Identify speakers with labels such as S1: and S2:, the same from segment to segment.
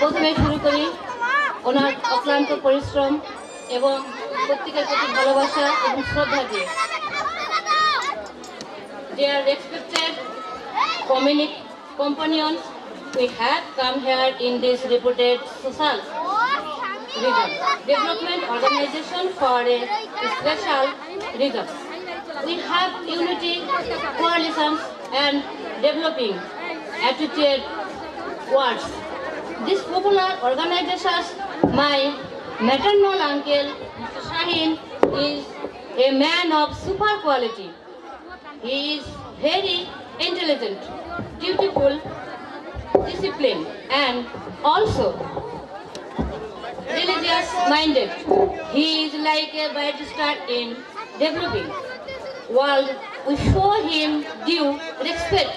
S1: প্রথমে শুরু করি ওনার অক্লান্ত পরিশ্রম এবং প্রত্যেকের প্রতি ভালোবাসা এবং শ্রদ্ধা দিয়ে। Dear respected companions, we have come here in this reputed social region development organization for a special reason. We have unity, coalitions, and developing attitude words. This popular organization, my maternal uncle, Mr. Shahin, is a man of super quality. He is very intelligent, dutiful, disciplined, and also religious-minded. He is like a barrister in developing world. We show him due respect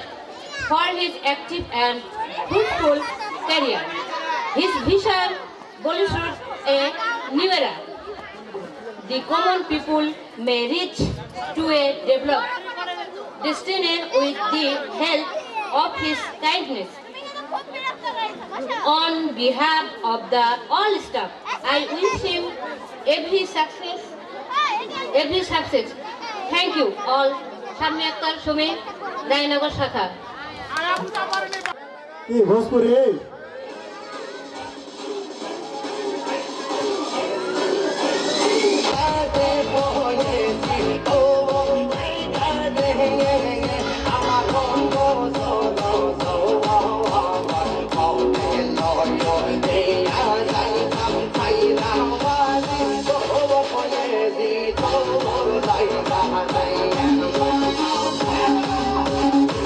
S1: for his active and fruitful career. His vision bolsters a new era. The common people may reach to a developed destiny with the help of his kindness. On behalf of the all staff, I wish him every success. Thank you all. Shammi Akhtar, Shumi, Rainagar Shakha.
S2: কি ভোজপুরি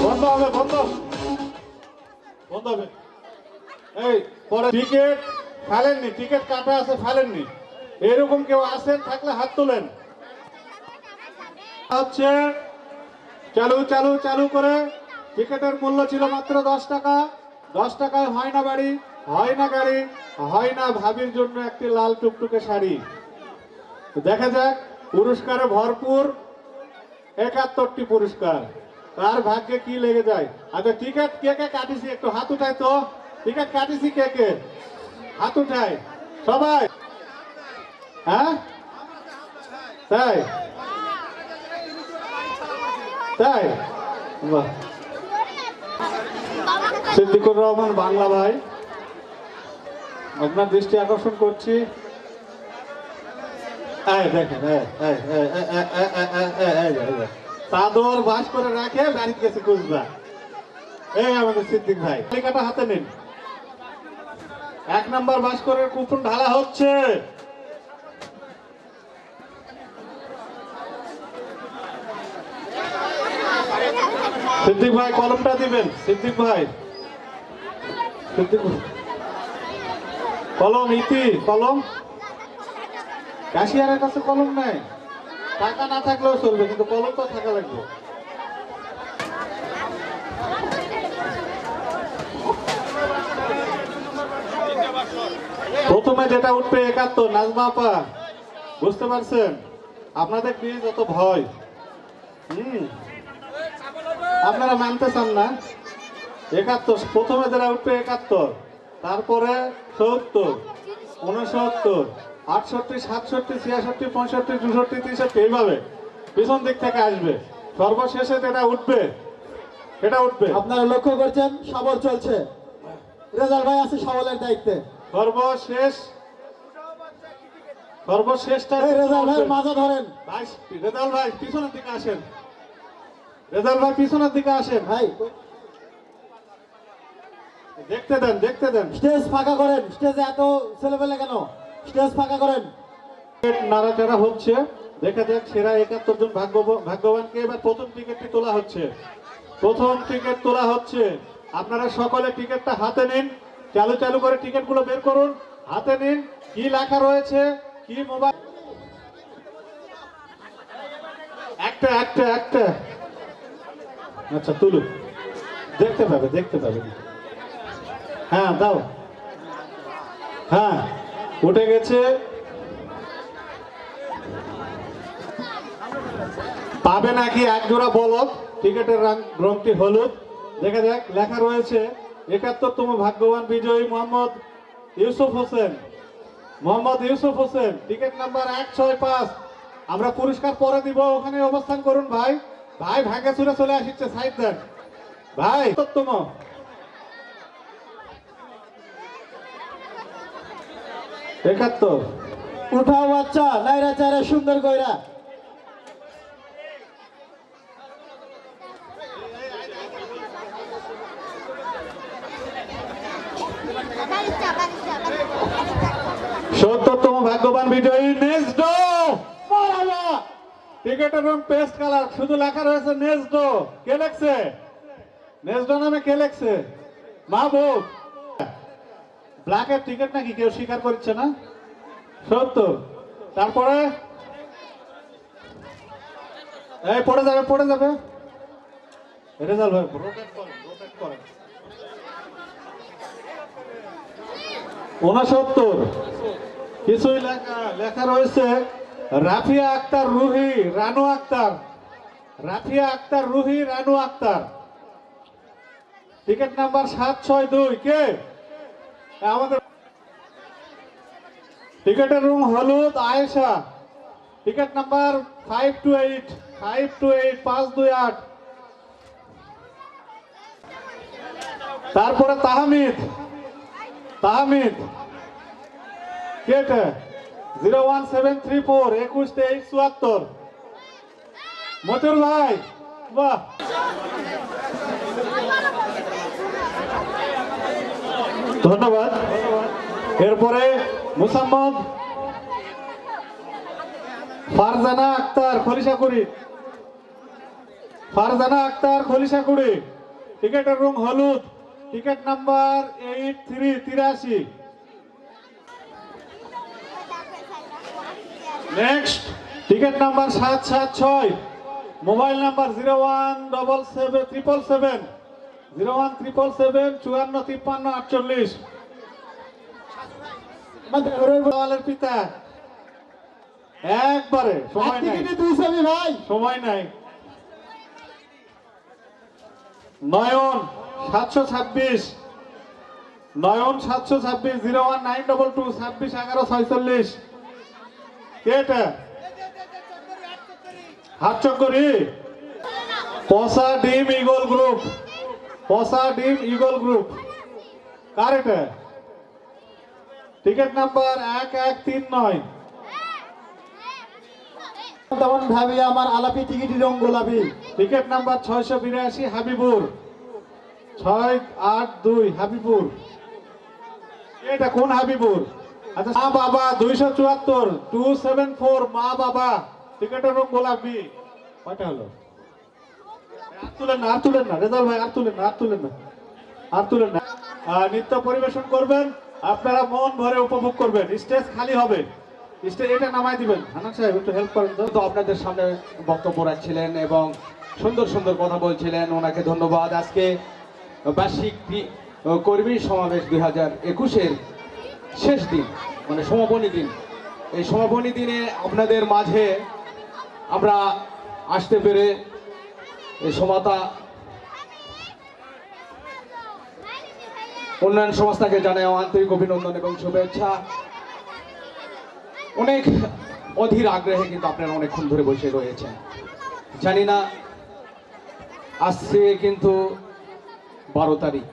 S2: বন্ধ হবে বন্ধ বন্ধ হবে এই পরে ticket ফেলেননি, ticket কাটা আছে ফেলেননি, এরকম কেউ আসেন থাকলে হাত তোলেন। হচ্ছে চালু চালু চালু করে টিকিটের মূল্য ছিল মাত্র 10 টাকা। 10 টাকায় হয় না বাড়ি, হয় না গাড়ি, হয় না ভাবির জন্য একটি লাল টুকটুকে শাড়ি। দেখা যাক পুরস্কারে ভরপুর 71টি পুরস্কার, তার ভাগ্যে কি লেগে যায়। আচ্ছা টিকিট কে কে কাটিছি একটু হাত উঠায় তো, টিকিট কাটিছি কে কে হাত উঠায় সবাই। হ্যাঁ তাই তাই বাহ। সিদ্দিকুর রহমান বাংলা ভাই, আপনার দৃষ্টি আকর্ষণ করছি। দেখেন চাদর বাস করে রাখে বাড়িতে গেছে কুচবা। এই আমাদের সিদ্দিক ভাই, তালিকাটা হাতে নিন। 1 নাম্বার বাস করে কুপন ঢালা হচ্ছে। সিদ্দিক ভাই কলমটা দিবেন। সিদ্দিক ভাই, কলম ইতি কলম, ক্যাশিয়ারের কাছে কলম নাই, টাকা না থাকলেও চলবে কিন্তু কলম তো থাকা লাগবে। প্রথমে যেটা উঠবে 71, নাজমা আপা, বুঝতে পারছেন? আপনাদের নিয়ে যত ভয়, আপনারা মানতে চান না। 71 প্রথমে যারা উঠবে 71, তারপরে 70, 69, 68, 67, 66, 65, 64, 63 এইভাবে পিছন দিক থেকে আসবে। সর্বশেষে যেটা উঠবে সেটা উঠবে।
S3: আপনারা লক্ষ্য করছেন সবল চলছে, রেজাল ভাই আছে সবলের দায়িত্বে।
S2: সর্বশেষটা
S3: রেজাল ভাই মাঝে ধরেন
S2: ভাই, রেজাল ভাই পিছনের দিকে আসেন, রেজাল ভাই পিছনের দিকে আসেন
S3: ভাই,
S2: দেখতে দেন দেখতে দেন।
S3: স্টেজ ফাঁকা করেন, স্টেজে এত ছেলেপেলে কেন, স্টেজ ফাঁকা করেন।
S2: নাড়াচাড়া হচ্ছে, দেখা যাক সেরা 71 জন ভাগ্যবানকে এবার প্রথম টিকিটটি তোলা হচ্ছে। প্রথম টিকিট তোলা হচ্ছে। আপনারা সকলে টিকিটটা হাতে নিন, চালু চালু করে টিকিটগুলো বের করুন, হাতে নিন। কি লেখা রয়েছে, কি মোবাইল, একটা একটা একটা আচ্ছা তুলুন, দেখতে পাবে দেখতে পাবে। হ্যাঁ দাও, হ্যাঁ উঠে গেছে। পাবে নাকি এক জোড়া বলদ, টিকিটের রংটি হলুদ। দেখা যাক, লেখা রয়েছে 71তম ভাগ্যবান বিজয়ী মোহাম্মদ ইউসুফ হোসেন, মোহাম্মদ ইউসুফ হোসেন, টিকিট নাম্বার 165। আমরা পুরস্কার পরে দিব, ওখানে অবস্থান করুন ভাই। ভাই ভাগে চুরে চলে আসছে, সাইড দেন ভাই। সত্যম 71।
S3: উঠাও বাচ্চা, নাইরা চারে সুন্দর কইরা।
S2: সত্তরতম ভাগ্যবান বিজয়ী নেজডো। মারাবা! টিকেটের রং পেস্ট কালার, শুধু লেখা রয়েছে নেজডো। কে লেখছে? নেজডো নামে কে লেখছে? মাহবুব। ব্ল্যাকের টিকিট নাকি কেউ স্বীকার করছে না? 70। তারপরে এই পড়ে যাবে, পড়ে যাবে। রেজাল্ট ভাই রোটেট করেন, রোটেট করেন। 69। কিছুই লেখা লেখা রয়েছে রাফিয়া আক্তার রুহি, রানু আক্তার। রাফিয়া আক্তার রুহি, রানু আক্তার। Ticket number 762। কে? আমাদের টিকিটের রুম হলুদ, আয়েশা। Ticket number 528, 528। তারপরে তাহমিদ, তাহমিদ কেটে 01734, 212374। মতুর ভাই, বাহ। ধন্যবাদ। এরপরে মুসাম্মদ ফারজানা আক্তার, খলিশাকুড়ি। ফারজানা আক্তার, খলিশাকুড়ি। টিকেটের রং হলুদ, ticket number 8383। Next ticket number 776, mobile number 01777, 01777 5453। পিতা একবারে সময় নাই,
S3: ভাই
S2: সময় নাই। নয়ন 726, নয়ন 726, 01922 261146। কেটা হাটচক্করি। পসা ডিম ইগল গ্রুপ, পসা ডিম ইগল গ্রুপ। কার এটা? Ticket number 1139।
S3: তেমন ভাবি আমার আলাপি টিকিট রং গোলাপি।
S2: Ticket number 682, Habibur. 682 হাবিবুর। এটা কোন হাবিবুর? আচ্ছা, মা বাবা 274, 274 মা বাবা। টিকিটের রং গোলাপি। কয়টা হলো? আর তুলেন না, আর তুলেন না রেজাল ভাই, আর তুলেন না, আর তুলেন না, আর তুলেন না। নৃত্য পরিবেশন করবেন, আপনারা মন ভরে উপভোগ করবেন। স্টেজ খালি হবে, স্টেজ এটা নামাই দিবেন। হানান সাহেব একটু হেল্প করেন তো।
S4: তো আপনাদের সামনে বক্তব্য রাখছিলেন এবং সুন্দর সুন্দর কথা বলছিলেন, ওনাকে ধন্যবাদ। আজকে বার্ষিক কর্মী সমাবেশ 2021-এর শেষ দিন, মানে সমাপনী দিন। এই সমাপনী দিনে আপনাদের মাঝে আমরা আসতে পেরে এই সমাতা উন্নয়ন সংস্থাকে জানাই আন্তরিক অভিনন্দন এবং শুভেচ্ছা। অনেক অধীর আগ্রহে কিন্তু আপনারা অনেকক্ষণ ধরে বসে রয়েছেন। জানি না আজকে কিন্তু 12 তারিখ।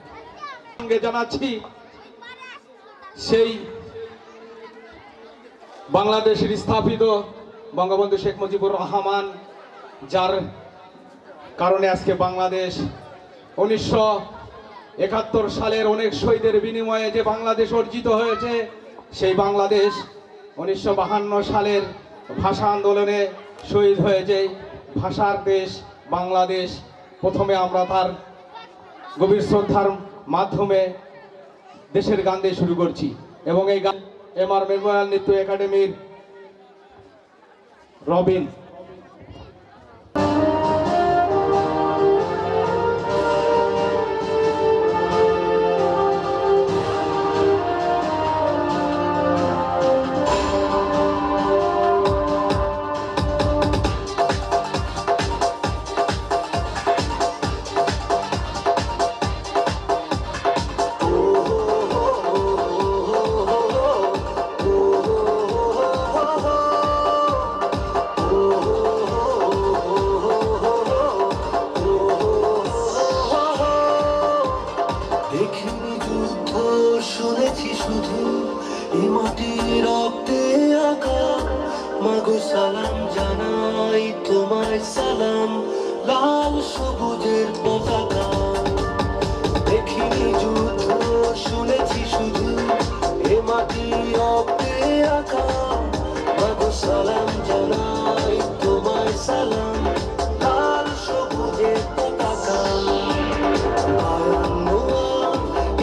S4: সঙ্গে জানাচ্ছি সেই বাংলাদেশের স্থাপিত বঙ্গবন্ধু শেখ মুজিবুর রহমান, যার কারণে আজকে বাংলাদেশ 1971 সালের অনেক শহীদের বিনিময়ে যে বাংলাদেশ অর্জিত হয়েছে, সেই বাংলাদেশ 1952 সালের ভাষা আন্দোলনে শহীদ হয়েছে। ভাষার দেশ বাংলাদেশ। প্রথমে আমরা তার গভীর শ্রদ্ধার মাধ্যমে দেশের গান দিয়ে শুরু করছি এবং এই গান MR মেমোরিয়াল নৃত্য একাডেমির রবিন।
S5: দেখিনি যুদ্ধ শুনেছি শুধু এ মাটির রক্তে আঁকা মাগো সালাম জানাই তোমায় সালাম লাল সবুজের পতাকা দেখিনি যুদ্ধ শুনেছি শুধু এ মাটির রক্তে আঁকা মাগো সালাম জানাই তোমায় সালাম লাল সবুজের পতাকা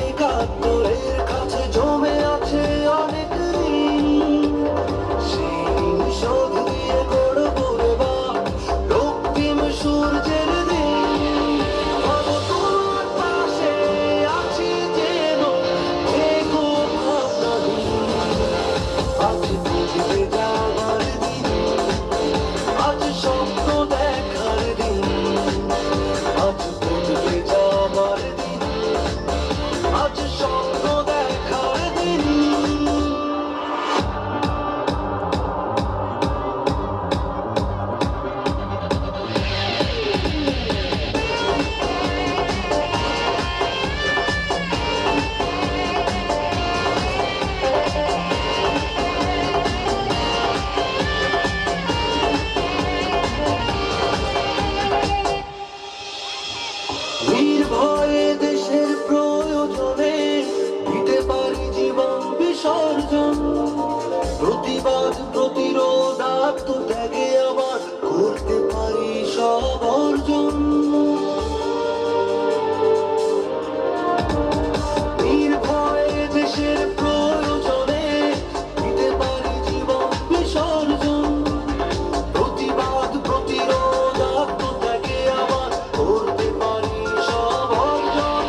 S5: একাত্তরের কাছে জমে আছে অনেক ঋণ সেই শোধ দিয়ে গড়ব এবার রক্তিম সূর্যের দিন ভাবো তোমার পাশে আছি যেন থেকো ভাবনাহীন আজ বুঝতে যাওয়ার দিন আজ স্বপ্ন দেখার দিন আজ বুঝতে যাওয়ার দিন আজ স্বপ্ন দেখার দিন নির্ভয়ে দেশের প্রয়োজনে দিতে পারি জীবন বিসর্জন প্রতিবাদ প্রতিরোধ আত্মত্যাগে আবার করতে পারি সব অর্জন নির্ভয়ে দেশের প্রয়োজনে দিতে পারি জীবন বিসর্জন প্রতিবাদ প্রতিরোধ আত্মত্যাগে আবার করতে পারি সব অর্জন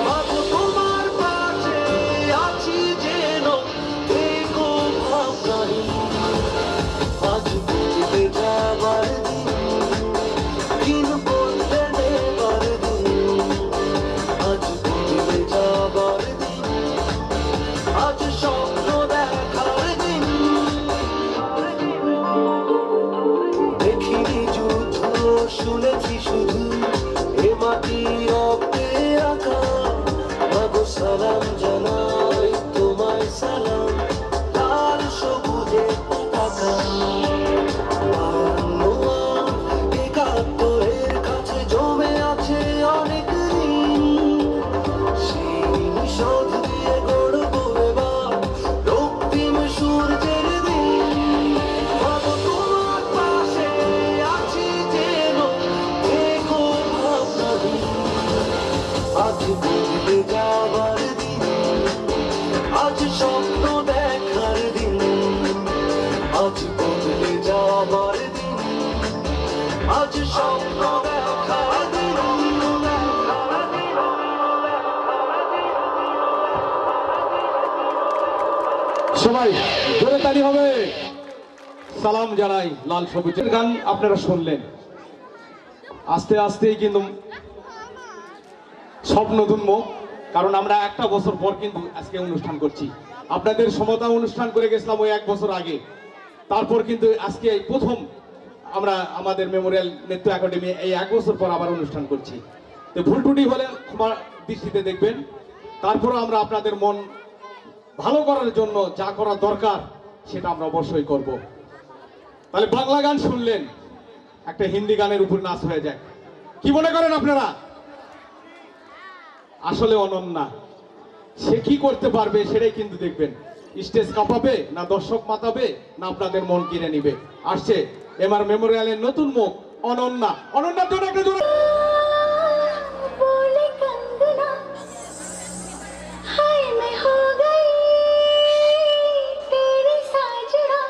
S5: মাগো তোমার পাশে আছি যেন থেকো ভাবনাহীন আজ বুঝতে যাবার দিন দিন বলতে নেবার দিন আজ বুঝতে যাবার দিন আজ স্বপ্ন দেখার দিন দেখিনি যুদ্ধ শুনেছি শুধু এ মাটি রক্তে আঁকা মাগো সালাম জানাই তোমায় সালাম লাল সবুজের পতাকা একাত্তরের কাছে জমে আছে অনেক ঋণ সেই শোধ দিয়ে গড়ব এবার রক্তিম সূর্যের দিন ভাবো তোমার পাশে আছি যেন থেকো ভাবনাহীন আজ বুঝতে যাবার দিন আজ স্বপ্ন দেখার দিন আজ বদলে যাবার দিন আজ স্বপ্ন দেখার দিন
S4: সবাই জোরে তালি হবে সালাম জানাই লাল সবুজের গান আপনারা শুনলেন আস্তে আস্তেই কিন্তু সব নতুন মুখ কারণ আমরা একটা বছর পর কিন্তু আজকে অনুষ্ঠান করছি আপনাদের সমতা অনুষ্ঠান করে গেছিলাম ওই এক বছর আগে তারপর কিন্তু আজকে এই প্রথম আমরা আমাদের মেমোরিয়াল নৃত্য একাডেমি এই এক বছর পর আবার অনুষ্ঠান করছি তো ভুল ত্রুটি হলে ক্ষমা দৃষ্টিতে দেখবেন তারপরও আমরা আপনাদের মন ভালো করার জন্য যা করা দরকার সেটা আমরা অবশ্যই করব তাহলে বাংলা গান শুনলেন একটা হিন্দি গানের উপর নাচ হয়ে যায় কি মনে করেন আপনারা আসলে অনন্যা সে কি করতে পারবে সেটাই কিন্তু দেখবেন স্টেজ কাঁপাবে না দর্শক মাতাবে না আপনাদের মন কিনে নিবে আসছে এমআর মেমোরিয়ালের নতুন মুখ অনন্যা অনন্যার জন্য একটা জোরে
S6: बोले कंगना हाय मैं हो गई तेरी साजना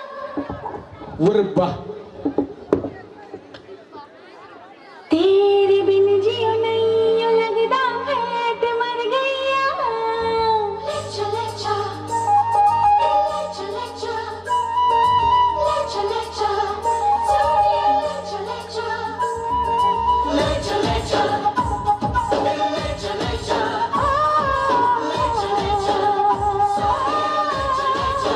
S4: ওরে বাহ
S6: तेरे बिन जियो नहीं यूं लगता है ते मर गईया लेचा लेचा लेचा लेचा लेचा लेचा सोनिया लेचा लेचा लेचा लेचा लेचा लेचा लेचा लेचा सोनिया लेचा लेचा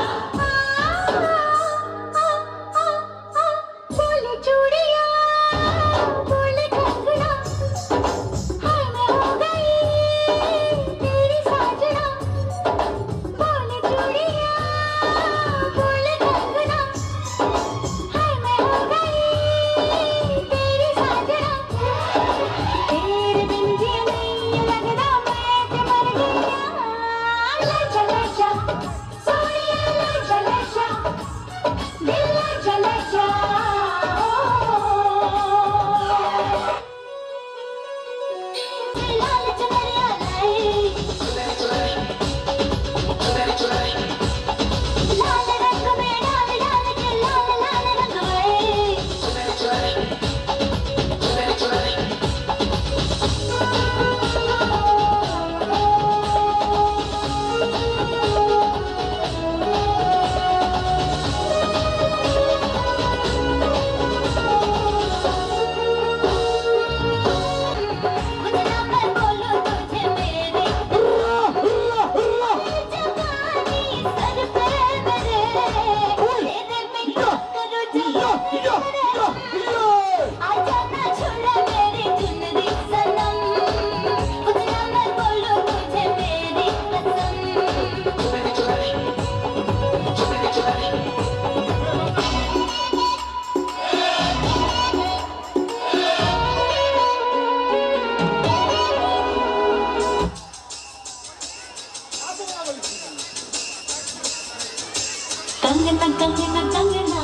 S6: कंगना कंगना कंगना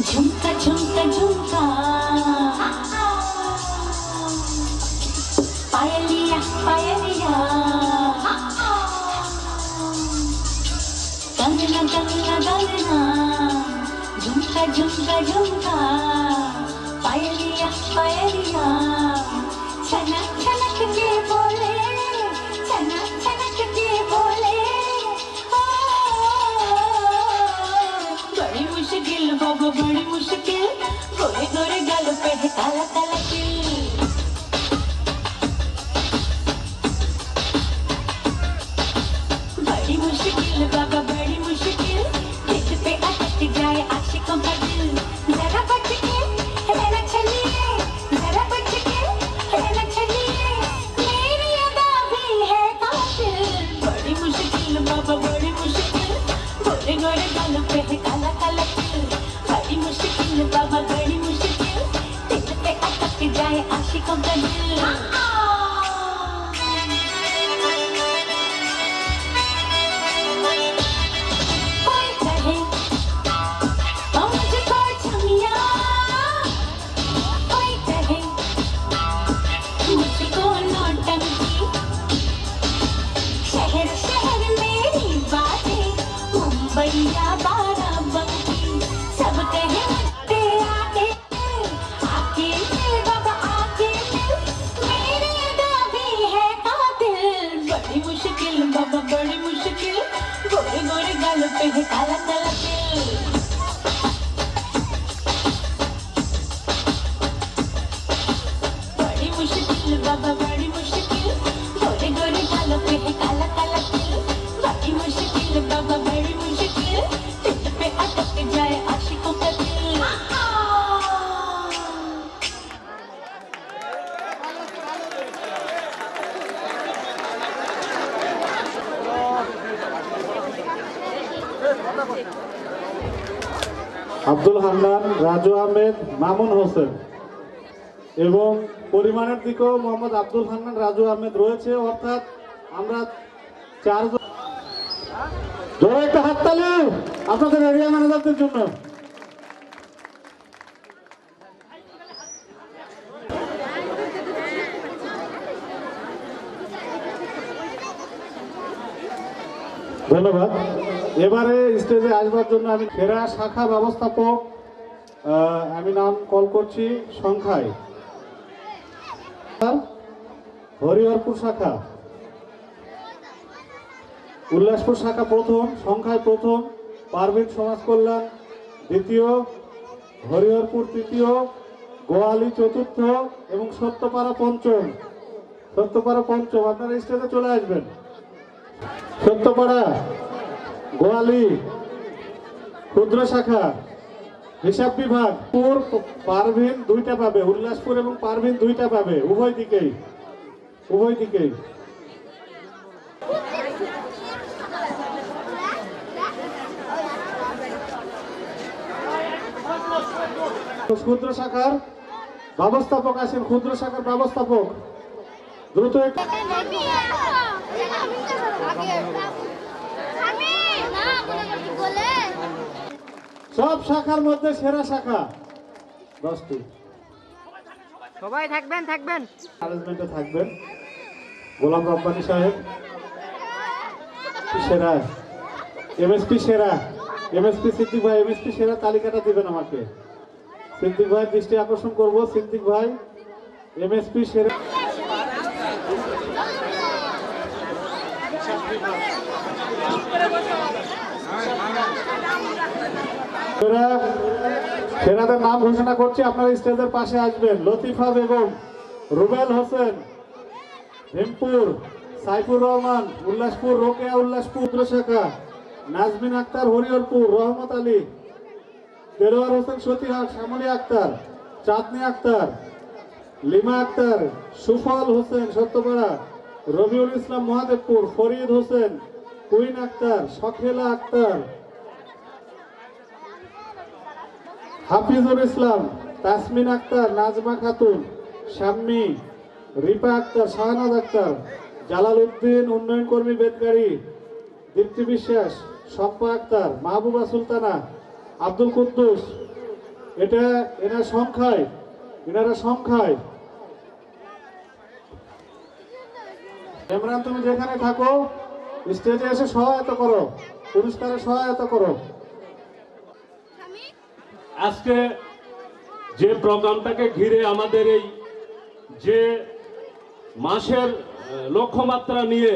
S6: झुमका झुमका झुमका पायलिया पायलिया कंगना कंगना कंगना झुमका झुमका झुमका पायलिया पायलिया छनक छनक के बोले छनक छनक के बोले ओ, बड़ी मुश्किल बाबा बड़ी मुश्किल गोरे गोरे गाल पे है काला काला तिल बड़ी मुश्किल बाबा बड़ी मुश्किल दिल पे अटक जाए आशिकों का दिल जरा बच के रहना चलिए जरा बच के रहना चलिए मेरी अदा भी है कातिल बड़ी मुश्किल बाबा बड़ी मुश्किल गोरे गोरे गालों पे है काला काला तिल बड़ी मुश्किल बाबा बड़ी मुश्किल दिल पे अटक जाए आशिकों का दिल कोई कहे मुझको छमिया कोई कहे मुझको नौटंकी शहर शहर मेरी बातें मुंबई या बाराबंकी सब कहे मुझसे आके आके मिल बाबा आके मिल मेरी अदा भी है कातिल बड़ी मुश्किल बाबा बड़ी मुश्किल गोरे गोरे गालों पे है काला काला तिल बड़ी मुश्किल बाबा बड़ी मुश्किल गोरे गोरे गालों पे है काला काला तिल बड़ी मुश्किल बाबा बड़ी मुश्किल दिल पे अटक जाए आशिकों का दिल
S2: আব্দুল হান্নান, রাজু আহমেদ, মামুন হোসেন এবং পরিমাণের দিকেও মোহাম্মদ আব্দুল হান্নান, রাজু আহমেদ রয়েছে, অর্থাৎ আমরা চারজন। জোরে একটা হাততালি আপনাদের এরিয়া ম্যানেজারদের জন্য। ধন্যবাদ। এবারে স্টেজে আসবার জন্য আমি সেরা শাখা ব্যবস্থাপক আমি নাম কল করছি সংখ্যায় হরিহরপুর শাখা, উল্লাসপুর শাখা প্রথম, সংখ্যায় প্রথম, পারভিন সমাজ কল্যাণ দ্বিতীয়, হরিহরপুর তৃতীয়, গোয়ালি চতুর্থ এবং সত্যপাড়া পঞ্চম। সত্যপাড়া পঞ্চম, আপনারা স্টেজে চলে আসবেন। সত্যপাড়া, গোয়ালি ক্ষুদ্র শাখা, হিসাব বিভাগ, পারভিন দুইটা পাবে, উল্লাসপুর এবং পারভিন দুইটা পাবে, উভয় দিকেই উভয় দিকেই। ক্ষুদ্র শাখার ব্যবস্থাপক আছেন, ক্ষুদ্র শাখার ব্যবস্থাপক দ্রুত একটু। সব শাখার মধ্যে সেরা শাখা 10টি।
S7: সবাই থাকবেন
S2: ম্যানেজমেন্টে থাকবেন গোলাম রব্বানী সাহেব সেরা, এমএসপি সেরা, এমএসপি সিদ্দিক ভাই, এমএসপি সেরা তালিকাটা দিবেন আমাকে। সিদ্দিক ভাই দৃষ্টি আকর্ষণ করব, সিদ্দিক ভাই এমএসপি সেরা। সেনাদের নাম ঘোষণা করছি, আপনারা স্টেজের পাশে আসবেন। লতিফা বেগম, রুবেল হোসেন ভীমপুর, সাইফুর রহমান উল্লাসপুর, রোকেয়া উল্লাসপুর শাখা, নাজমিন আক্তার হরিহরপুর, রহমত আলী, দেলোয়ার হোসেন সতীহাট, শ্যামলী আক্তার, চাঁদনি আক্তার, লিমা আক্তার, সুফল হোসেন সত্যপাড়া, রবিউল ইসলাম মহাদেবপুর, ফরিদ হোসেন, কুইন আক্তার, শখেলা আক্তার, হাফিজুল ইসলাম, তাসমিন আক্তার, নাজমা খাতুন, শাম্মী, রিপা আক্তার, শাহনাজ আক্তার, জালাল উদ্দিন উন্নয়ন কর্মী বেদগাড়ি, দীপ্তি বিশ্বাস, শম্পা আক্তার, মাহবুবা সুলতানা, আব্দুল কুদ্দুস। এনারা সংখ্যায়। ইমরান, তুমি যেখানে থাকো স্টেজে এসে সহায়তা করো, পুরস্কারে সহায়তা করো।
S8: আজকে যে প্রোগ্রামটাকে ঘিরে আমাদের এই যে মাসের লক্ষ্যমাত্রা নিয়ে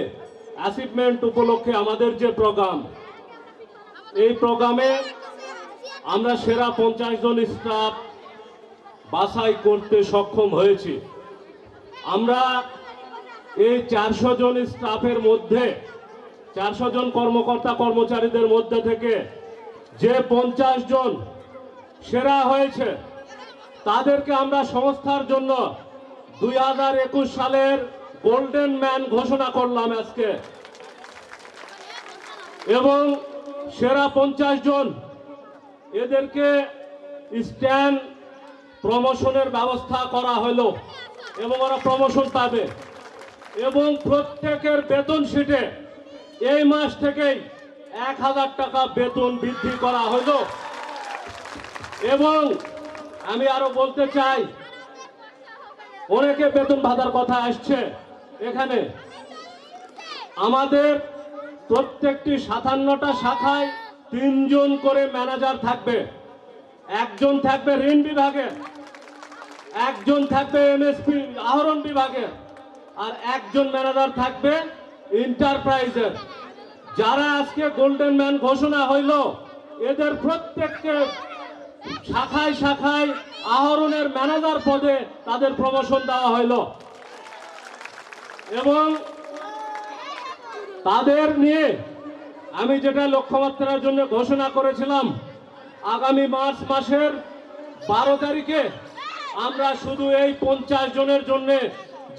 S8: অ্যাচিভমেন্ট উপলক্ষে আমাদের যে প্রোগ্রাম, এই প্রোগ্রামে আমরা সেরা 50 জন স্টাফ বাছাই করতে সক্ষম হয়েছি। আমরা এই 400 জন স্টাফের মধ্যে, 400 জন কর্মকর্তা কর্মচারীদের মধ্যে থেকে যে 50 জন সেরা হয়েছে তাদেরকে আমরা সংস্থার জন্য 2021 সালের গোল্ডেন ম্যান ঘোষণা করলাম আজকে। এবং সেরা 50 জন এদেরকে স্ট্যান্ড প্রমোশনের ব্যবস্থা করা হলো এবং ওরা প্রমোশন পাবে। এবং প্রত্যেকের বেতন শিটে এই মাস থেকেই 1000 টাকা বেতন বৃদ্ধি করা হলো। এবং আমি আরো বলতে চাই, অনেকে বেতন ভাতার কথা আসছে এখানে। আমাদের প্রত্যেকটি 57টা শাখায় 3 জন করে ম্যানেজার থাকবে। একজন থাকবে ঋণ বিভাগে, একজন থাকবে এমএসপি আহরণ বিভাগে, আর একজন ম্যানেজার থাকবে এন্টারপ্রাইজের। যারা আজকে গোল্ডেন ম্যান ঘোষণা হইল, এদের প্রত্যেককে শাখায় শাখায় আহরণের ম্যানেজার পদে তাদের প্রমোশন দেওয়া হইল। এবং তাদের নিয়ে আমি যেটা লক্ষ্যমাত্রার জন্য ঘোষণা করেছিলাম, আগামী মার্চ মাসের 12 তারিখে আমরা শুধু এই 50 জনের জন্য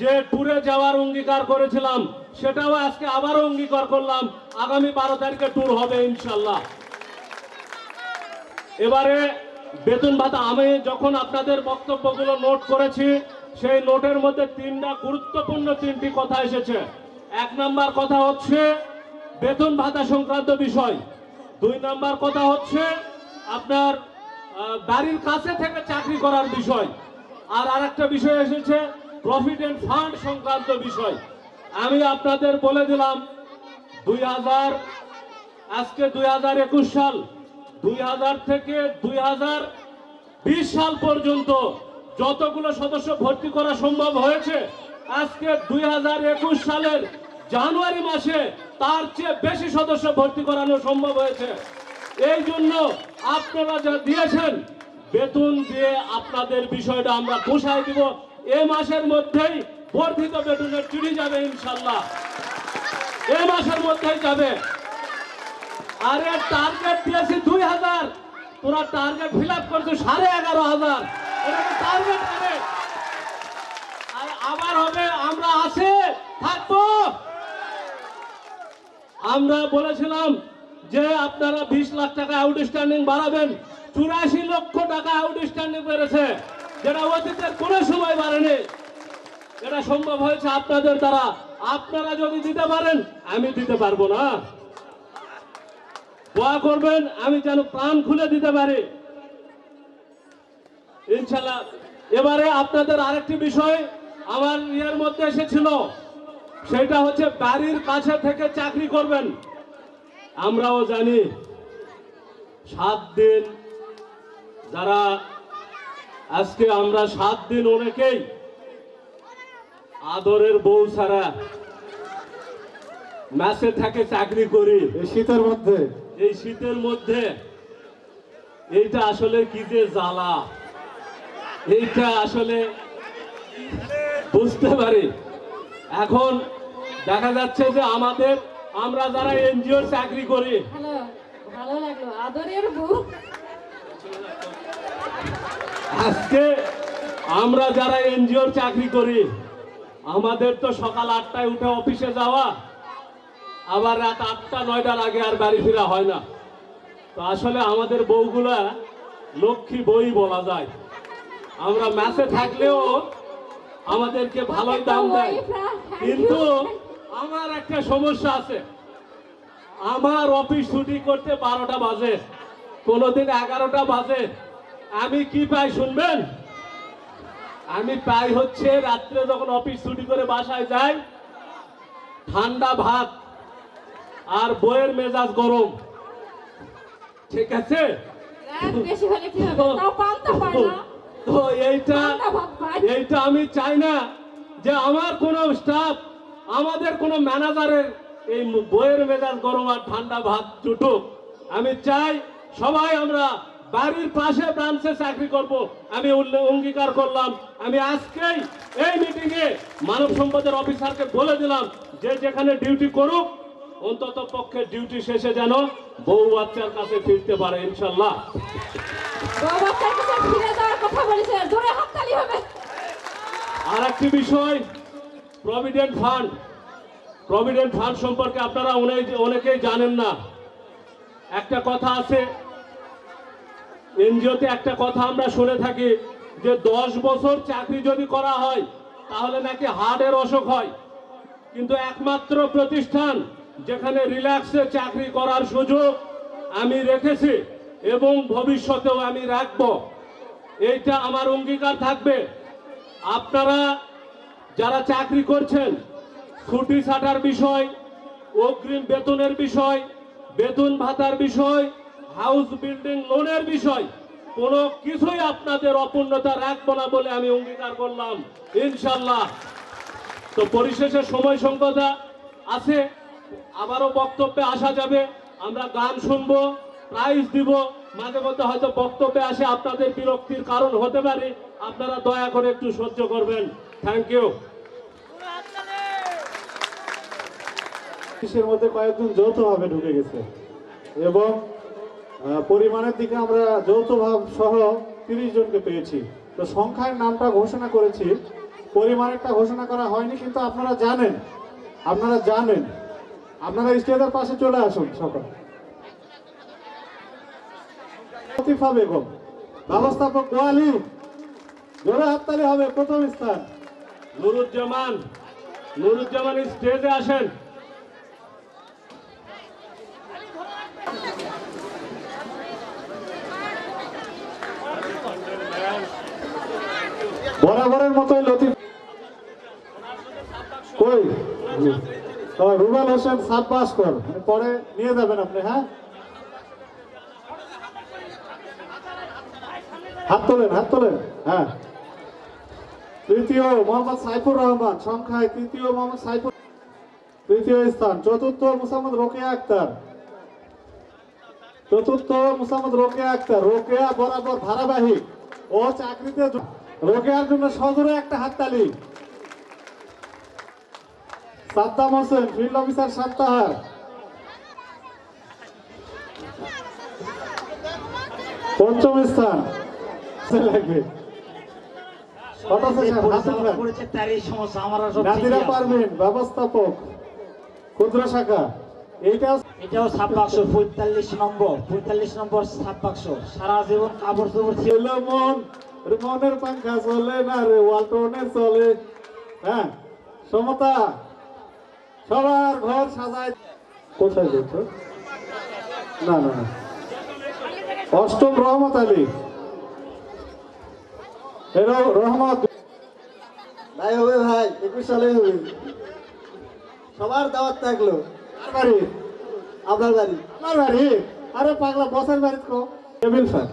S8: যে ট্যুরে যাওয়ার অঙ্গীকার করেছিলাম, সেটাও আজকে আবারও অঙ্গীকার করলাম। আগামী 12 তারিখে ট্যুর হবে ইনশাল্লাহ। এবারে বেতন ভাতা, আমি যখন আপনাদের বক্তব্যগুলো নোট করেছি, সেই নোটের মধ্যে গুরুত্বপূর্ণ 3টি কথা এসেছে। 1 নাম্বার কথা হচ্ছে বেতন ভাতা সংক্রান্ত বিষয়। 2 নাম্বার কথা হচ্ছে আপনার বাড়ির কাছে থেকে চাকরি করার বিষয়। আর আরেকটা বিষয় এসেছে প্রভিডেন্ট ফান্ড সংক্রান্ত বিষয়। আমি আপনাদের বলে দিলাম, আজকে 2021 সাল, 2000 থেকে 2020 সাল পর্যন্ত যতগুলো সদস্য ভর্তি করা সম্ভব হয়েছে, আজকে 2021 সালের জানুয়ারি মাসে তার চেয়ে বেশি সদস্য ভর্তি করানো সম্ভব হয়েছে। এই জন্য আপনারা যা দিয়েছেন, বেতন দিয়ে আপনাদের বিষয়টা আমরা পোষায় দিব। এই মাসের মধ্যেই বর্ধিত বেতনের চিঠি যাবে ইনশাল্লাহ, এই মাসের মধ্যেই যাবে। আরে টার্গেট দিয়েছি 2000, তোরা টার্গেট ফিল আপ করছো 11,500। এটা তো টার্গেট হবে, আর আবার হবে। আমরা আছে থাকবো। আমরা বলেছিলাম যে আপনারা 20 লাখ টাকা আউটস্ট্যান্ডিং বাড়াবেন, 84 লক্ষ টাকা আউটস্ট্যান্ডিং বেড়েছে, যেটা অতীতের কোনো সময় বাড়েনি। এটা সম্ভব হয়েছে আপনাদের দ্বারা। আপনারা যদি দিতে পারেন, আমি দিতে পারবো না। দোয়া করবেন আমি যেন প্রাণ খুলে দিতে পারি ইনশাল্লাহ। এবারে আপনাদের আরেকটি বিষয় আমার ইয়ের মধ্যে এসেছিল, সেটা হচ্ছে বাড়ির কাছে থেকে চাকরি করবেন। আমরাও জানি 7 দিন, যারা আজকে আমরা 7 দিন অনেকেই আদরের বউ ছাড়া মেসে থাকে চাকরি করি
S2: এই শীতের মধ্যে।
S8: এই শীতের মধ্যে এইটা আসলে কি যে জ্বালা, এইটা আসলে বুঝতে পারি। এখন দেখা যাচ্ছে যে আমরা যারা এনজিওর চাকরি করি,
S1: ভালো লাগলো আদরের বউ।
S8: আজকে আমরা যারা এনজিওর চাকরি করি, আমাদের তো সকাল 8টায় উঠে অফিসে যাওয়া, আবার রাত 8টা-9টার আগে আর বাড়ি ফেরা হয় না। তো আসলে আমাদের বউগুলা লক্ষ্মী বই বলা যায়। আমরা ম্যাচে থাকলেও আমাদেরকে ভালোই দাম দেয়। কিন্তু আমার একটা সমস্যা আছে, আমার অফিস ছুটি করতে 12টা বাজে, কোনোদিন 11টা বাজে। আমি কি পাই শুনবেন? আমি পাই হচ্ছে রাত্রে যখন অফিস ছুটি করে বাসায় যাই, ঠান্ডা ভাত আর বইয়ের মেজাজ গরম। ঠিক আছে?
S1: বেশি হলে কি হবে? তাও পান্তা পায় না।
S8: তো এইটা আমি চাই না যে আমার কোনো স্টাফ, আমাদের কোনো ম্যানেজারের এই বইয়ের মেজাজ গরম আর ঠান্ডা ভাত জুটুক। আমি চাই সবাই আমরা বাড়ির পাশে ব্রাঞ্চে চাকরি করব। আমি অঙ্গীকার করলাম, আমি আজকেই এই মিটিংয়ে মানব সম্পদের অফিসারকে বলে দিলাম যে যেখানে ডিউটি করুক অন্তত পক্ষে ডিউটি শেষে যেন বউ বাচ্চার কাছে ফিরতে পারে ইনশাল্লাহ। আর একটি বিষয়, প্রভিডেন্ট ফান্ড। প্রভিডেন্ট ফান্ড সম্পর্কে আপনারা অনেকেই জানেন না। একটা কথা আছে, এনজিওতে একটা কথা আমরা শুনে থাকি যে 10 বছর চাকরি যদি করা হয় তাহলে নাকি হার্টের অসুখ হয়। কিন্তু একমাত্র প্রতিষ্ঠান যেখানে রিল্যাক্সে চাকরি করার সুযোগ আমি রেখেছি এবং ভবিষ্যতেও আমি রাখব, এইটা আমার অঙ্গীকার থাকবে। আপনারা যারা চাকরি করছেন, ছুটি ছাটার বিষয়, অগ্রিম বেতনের বিষয়, বেতন ভাতার বিষয়, হাউস বিল্ডিং লোনের বিষয়, কোনো কিছুই আপনাদের অপূর্ণতা রাখবো না বলে আমি অঙ্গীকার করলাম ইনশাল্লাহ। তো পরিশেষে সময় সংকট আছে, আবারও বক্তব্যে আসা যাবে। আমরা গান শুনবো, প্রাইজ দিব, মাঝে মধ্যে হয়তো বক্তব্যে আসে আপনাদের বিরক্তির কারণ হতে পারে, আপনারা দয়া করে একটু সহ্য করবেন। Thank you.
S2: অফিসের মধ্যে কয়েকজন যৌথভাবে ঢুকে গেছে এবং পরিমাণের দিকে আমরা যৌথভাব সহ 30 জনকে পেয়েছি। তো সংখ্যার নামটা ঘোষণা করেছি, পরিমাণেরটা ঘোষণা করা হয়নি। কিন্তু আপনারা জানেন আপনারা স্টেজের পাশে চলে আসুন। সকাল লতিফা বেগম, ব্যবস্থাপক গোয়ালি, জোরে হাততালি হবে। প্রথম স্থান
S8: নুরুজ্জামান স্টেজে আসেন।
S2: বরাবরের মতোই লতিফ কই রুবেল হোসেন সাব্বাসকর, পরে নিয়ে যাবেন আপনি। হ্যাঁ, হাত তোলেন। হ্যাঁ, তৃতীয় মোহাম্মদ সাইফুর রহমান, সংখ্যায় তৃতীয় মোহাম্মদ সাইফুর, তৃতীয় স্থান। চতুর্থ মুসাম্মদ রোকেয়া আক্তার, রোকেয়া বরাবর ধারাবাহিক ও চাকরিতে। রোকেয়ার জন্য সজোরে একটা হাততালি। সাদ্দাম হোসেন, ফিল্ড অফিসার সাত্তাহার, পঞ্চম স্থান। লাগবে নাদিরা পারভিন, ব্যবস্থাপক ক্ষুদ্র শাখা।
S3: এটাও ছাপ্পাকশো, 45 নম্বর ছাপ্পাকশো। সারা জীবন কাপড় চোপড় ছিল।
S2: মনের পাঙ্খা চলে না রে, ওয়ালটনে চলে। হ্যাঁ, সমতা সবার ঘর সাজায়। কোথায় দেখছ? না, অষ্টম রহমত আলী, রহমত।
S3: ভাই হবে ভাই, 21 সালে হবে। সবার দাওয়াত থাকলো। আপনার বাড়ি।
S2: আরে পাগলা, বসের বাড়ি কো টেবিল ফ্যান।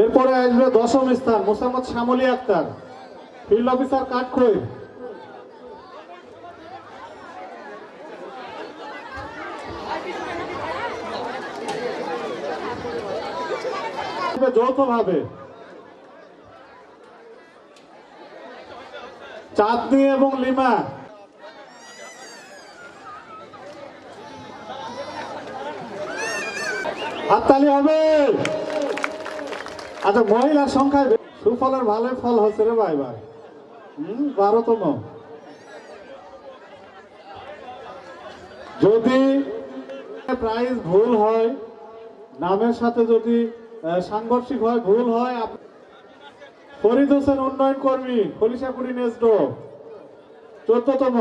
S2: এরপরে আসবে দশম স্থান মোসাম্মদ শ্যামলী আক্তার, ফিল্ড অফিসার কাঠখোই। যৌথভাবে চাঁদনি এবং লিমা। হাততালি হবে। আচ্ছা, মহিলার সংখ্যায় সুফলের ভালোই ফল হচ্ছে রে ভাই। 12তম। যদি প্রাইজ ভুল হয়, নামের সাথে যদি সাংঘর্ষিক হয়, ভুল হয়, ফরিদ হোসেন উন্নয়ন কর্মী, খলিশাকুড়ি নেসডো, 14তম।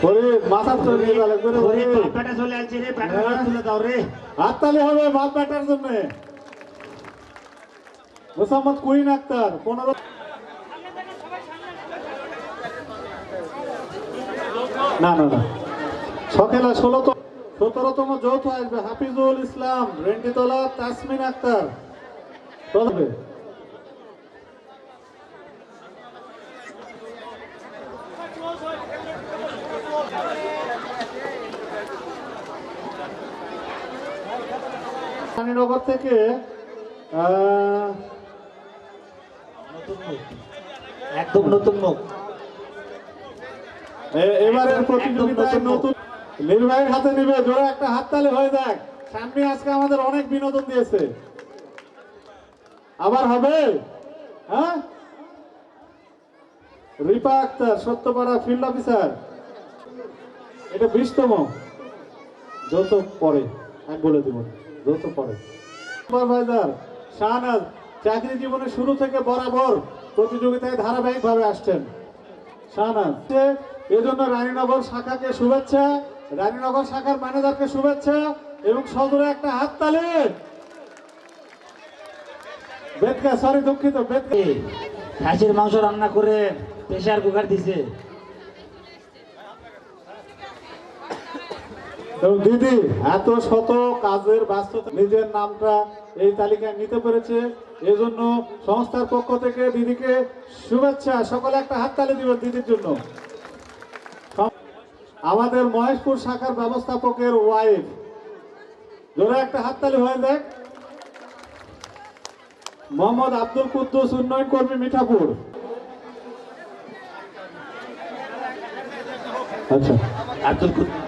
S2: ওরে মাথা তো নিয়ে গেল করে
S3: ওরে
S2: ওরে
S3: বাপ্পাটা চলে আসছে রে, ব্যাটাটা তুলে দাও রে।
S2: হাততালি হবে বাপ ব্যাটার জন্য। মোসাম্মদ কুইন আক্তার 15। না না না, সকেলা 17তম যৌথ আসবে হাফিজুল ইসলাম, রেন্টিতলা তাসমিন আক্তার। চলবে রানীনগর থেকে
S3: একদম নতুন মুখ।
S2: এবারের প্রতিযোগিতায় নতুন নির্বাহীর হাতে নিবে। জোরে একটা হাততালি হয়ে যাক। সামনে আজকে আমাদের অনেক বিনোদন দিয়েছে। আবার হবে, হ্যাঁ? Ripa Akter, Satyapara field officer. এটা 20তম যৌথ পরে, এক বলে দিব যৌথ পরে। সুপারভাইজার শাহনাজ চাকরি জীবনের শুরু থেকে বরাবর প্রতিযোগিতায় ধারাবাহিকভাবে আসছেন। শাহনাজ এজন্য রানীনগর শাখাকে শুভেচ্ছা, রানীনগর শাখার ম্যানেজারকে শুভেচ্ছা এবং সদরে একটা হাততালি। বেদকা, সরি দুঃখিত, বেদকা।
S3: খাসির মাংস রান্না করে প্রেসার কুকার দিছে।
S2: এবং দিদি এত শত কাজের ব্যস্ততা নিজের নামটা এই তালিকায় নিতে পেরেছে, এজন্য সংস্থার পক্ষ থেকে দিদিকে শুভেচ্ছা। সকলে একটা হাততালি দিবেন দিদির জন্য। আমাদের মহেশপুর শাখার ব্যবস্থাপকের ওয়াইফ, জোরে একটা হাততালি হয়ে যাক। মোহাম্মদ আব্দুল কুদ্দুস, উন্নয়ন কর্মী, মিঠাপুর। আচ্ছা,
S3: আব্দুল কুদ্দুস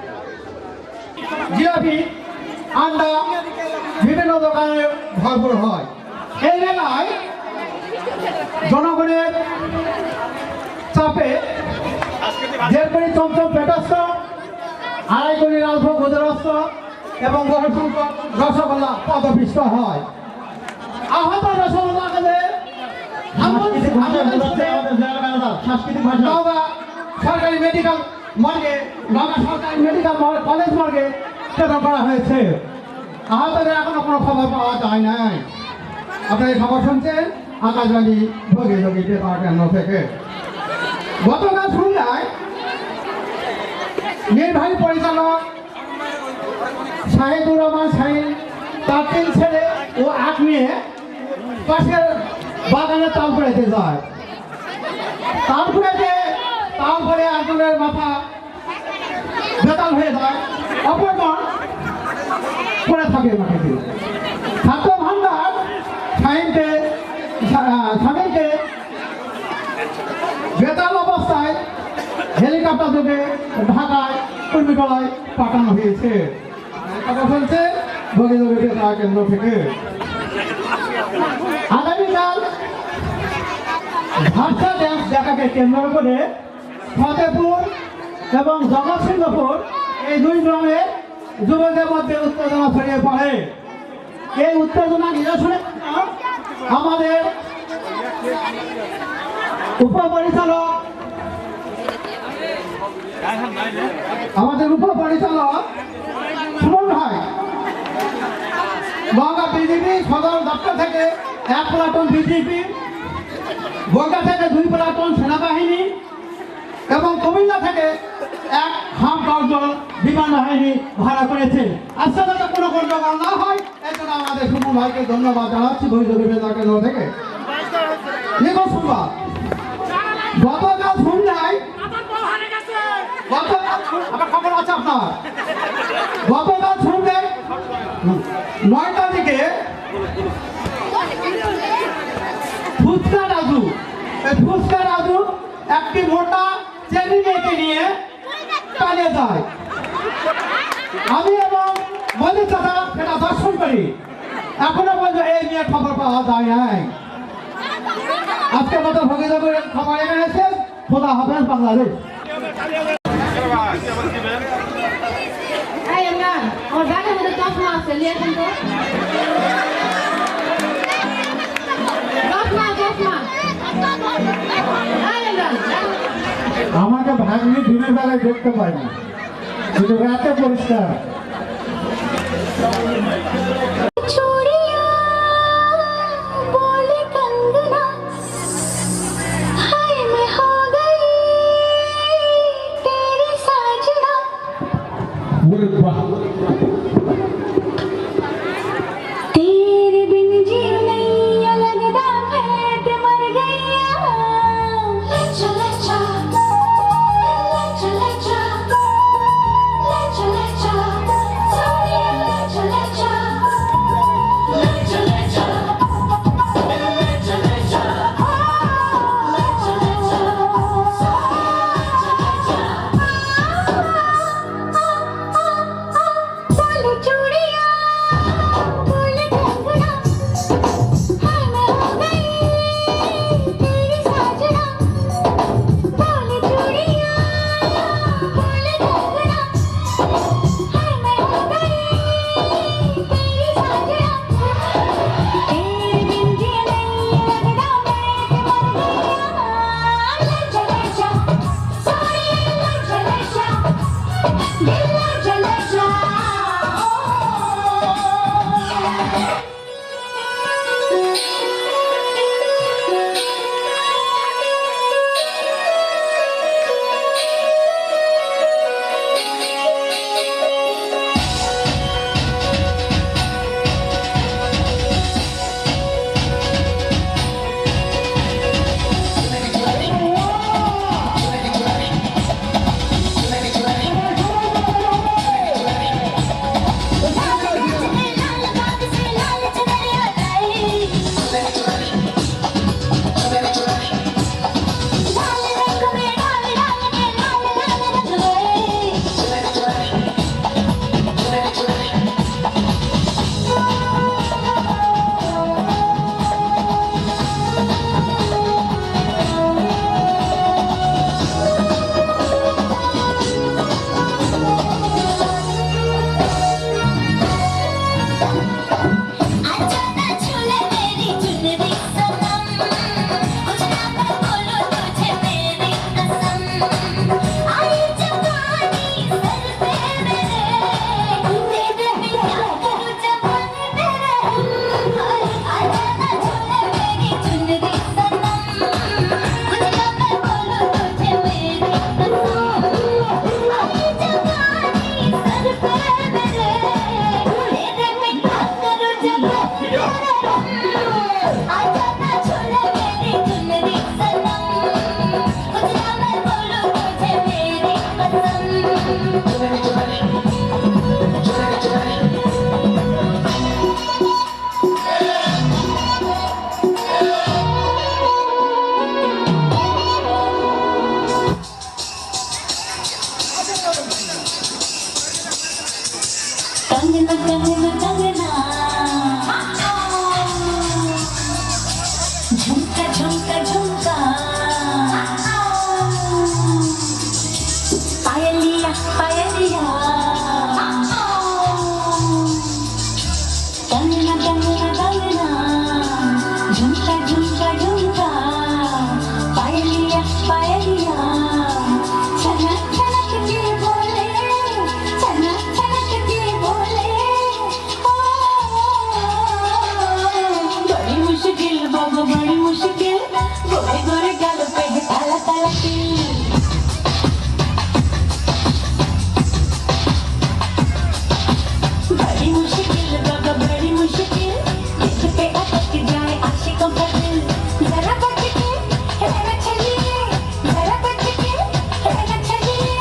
S9: জিলাপি, আন্ডা বিভিন্ন দোকানে ভরপুর হয়। এই মেলায় জনগণের চাপে 1.5 কোটি চমচম পেটাস্ত, 2.5 কোটি লালভোগ গোদরস্ত এবং বহু সংখ্যক রসগোল্লা পদপিষ্ট হয়। আহত রসগোল্লাকে নওগাঁ সরকারি মেডিকেল মর্গে, নওগাঁ সরকারি মেডিকেল কলেজ মর্গে প্রেরণ করা হয়েছে। আহতদের এখনো কোনো খবর পাওয়া যায় নাই। আপনারা খবর শুনছেন আকাশবাণী ভোগী যোগী পেপার কেন্দ্র থেকে। গতকাল সন্ধ্যায় নির্বাহী পরিচালক শাহিদুর রহমান শাহিন তার 3 ছেলে ও 8 নিয়ে পাশের বাগানে তাল পড়াইতে যায়। তারপরে একজনের মাথা বেতাল হয়ে যায়, অপরজন পড়ে থাকে মাটিতে। ছাত্র ভান্ডার স্বামীকে বেতাল অবস্থায় হেলিকপ্টার যোগে ঢাকায় কর্মীকলায় পাঠানো হয়েছে। কথা বলছে ভগীরথী বেতার কেন্দ্র থেকে। আগামীকাল ভাষা ড্যান্স দেখাকে কেন্দ্র করে ফতেপুর এবং জগৎসিংহপুর এই 2 গ্রামের যুবকদের মধ্যে উত্তেজনা ছড়িয়ে পড়ে। এই উত্তেজনা নিরসনের জন্য আমাদের উপপরিচালক সুমন ভাই নওগাঁ বিজেপি সদর দপ্তর থেকে 1 প্লাটুন বিজেপি, বগুড়া থেকে 2 প্লাটুন সেনাবাহিনী এবং কুমিল্লা থেকে 1 হাম দল বিমান বাহিনী ভাড়া করেছে। আজকে যাতে কোনো গন্ডগোল না হয় এই জন্য আমাদের সুমন ভাইকে ধন্যবাদ জানাচ্ছি ভগীরথী বেতার কেন্দ্র থেকে। নিকট সংবাদ, গতকাল সন্ধ্যায় আমার খবর আছে আপনার, গতকাল সন্ধ্যায় 9টার দিকে ফুচকা রাজু একটি মোটা চেনি মেয়েকে নিয়ে পালিয়ে যায়। আমি এবং মনির দাদা সেটা দর্শন করি। এখনো পর্যন্ত এই নিয়ে খবর পাওয়া যায় নাই। আজকের মতো ভগীরথীর খবর এনেছে। খোদা হাফেজ, বাংলাদেশ।
S1: এই ইমরান, আমার ব্যাগের মধ্যে চশমা আছে, নিয়ে আসুন তো। চশমা। এই ইমরান,
S9: আমাকে ভাগ্নি দিনের বেলায় দেখতে পাই না, কিন্তু রাতে পরিষ্কার।
S6: तेरे बिन जी नहीं लगता मैं ते मर गईया। चले जा चले जा चले जा सोनिया चले जा चले जा चले जा चले जा बोले चूड़िया बोले कंगना हाय मैं हो गई तेरी साजना। बोले चूड़िया बोले कंगना हाय मैं हो गई तेरी साजना। तेरे बिन जी नहीं लगता मैं ते मर गईया। चले जा सोनिया चले जा दिल चले जा। कंगना कंगना कंगना झुमका झुमका झुमका पायलिया पायलिया कंगना कंगना कंगना झुमका झुमका झुमका पायलिया पायलिया छनक छनक के बोले छनक छनक के बोले बड़ी मुश्किल बाबा बड़ी मुश्किल गोरे गोरे गाल पे है काला काला तिल। बड़ी मुश्किल बाबा बड़ी मुश्किल दिल पे अटक जाए आशिकों का दिल। जरा बच के रहना चाहिए जरा बच के रहना चाहिए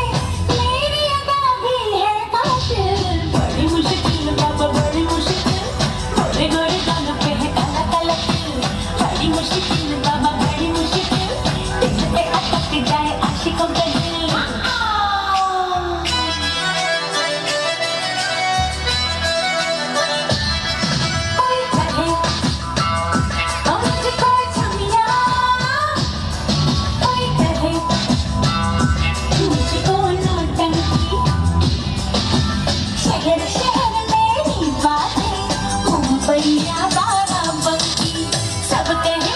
S6: मेरी अदा भी है कातिल। बड़ी मुश्किल बाबा बड़ी मुश्किल गोरे गोरे गाल पे है काला काला तिल। बड़ी मुश्किल बाबा बड़ी मुश्किल दिल पे अटक जाए आशिकों का दिल। कोई चाहे तो मुझको छमिया कोई कहे मुझको नौटंकी। शहर शहर मेरी बातें मुंबईया बाराबंकी सब कहे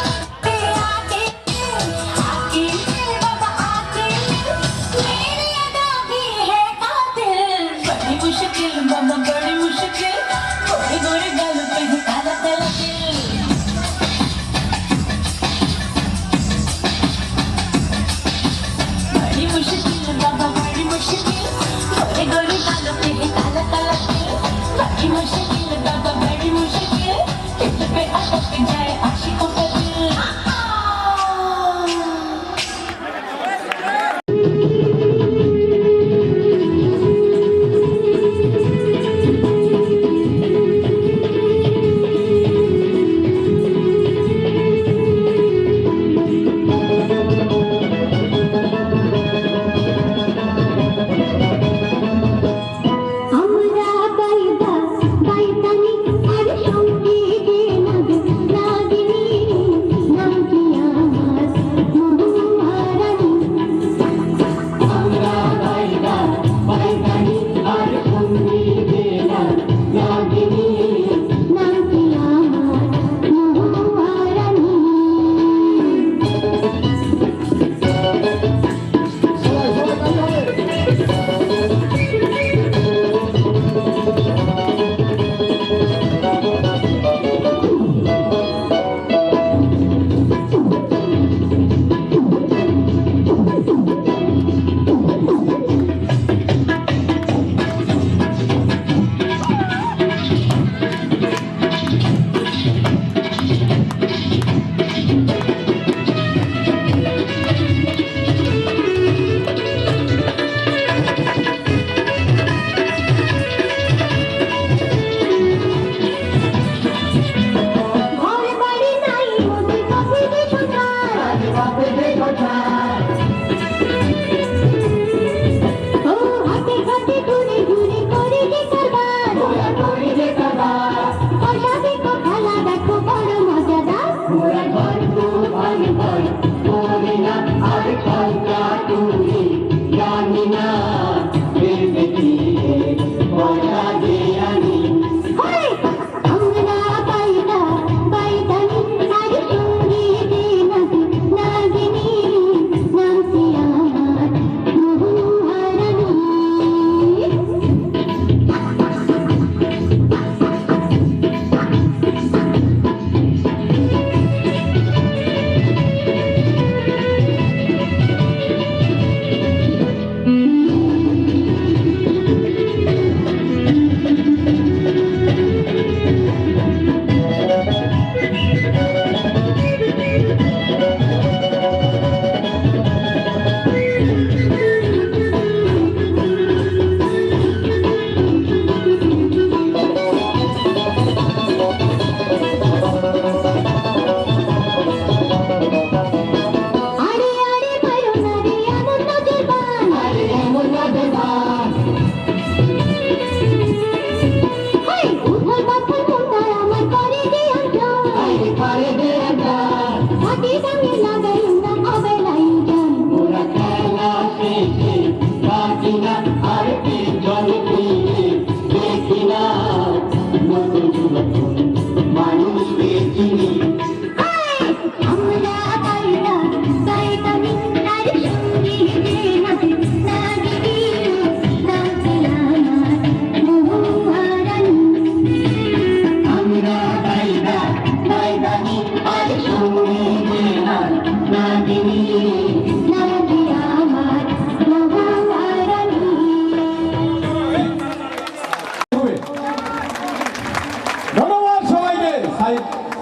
S2: ধন্যবাদ সবাইকে।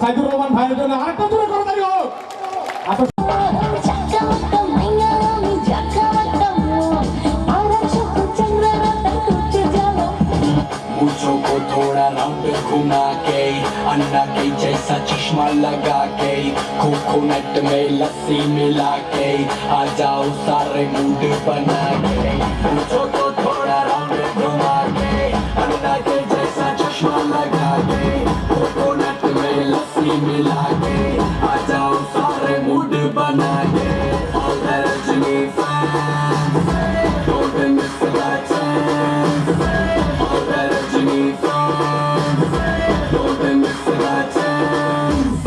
S2: সাইদুর রহমান ভাইয়ের জন্য আরেকটা জোরে করে তালি হোক।
S5: मुझको को थोड़ा राउंड घुमा के अन्ना के जैसा चश्मा लगा के कोकोनट में लस्सी मिला के आ जाओ सारे मूड बना के मुझको को थोड़ा राउंड घुमा के अन्ना के जैसा चश्मा लगा के कोकोनट में लस्सी मिला के आ जाओ सारे मूड बना के all the Rajini fans don't miss the chance all the Rajini fans don't miss the chance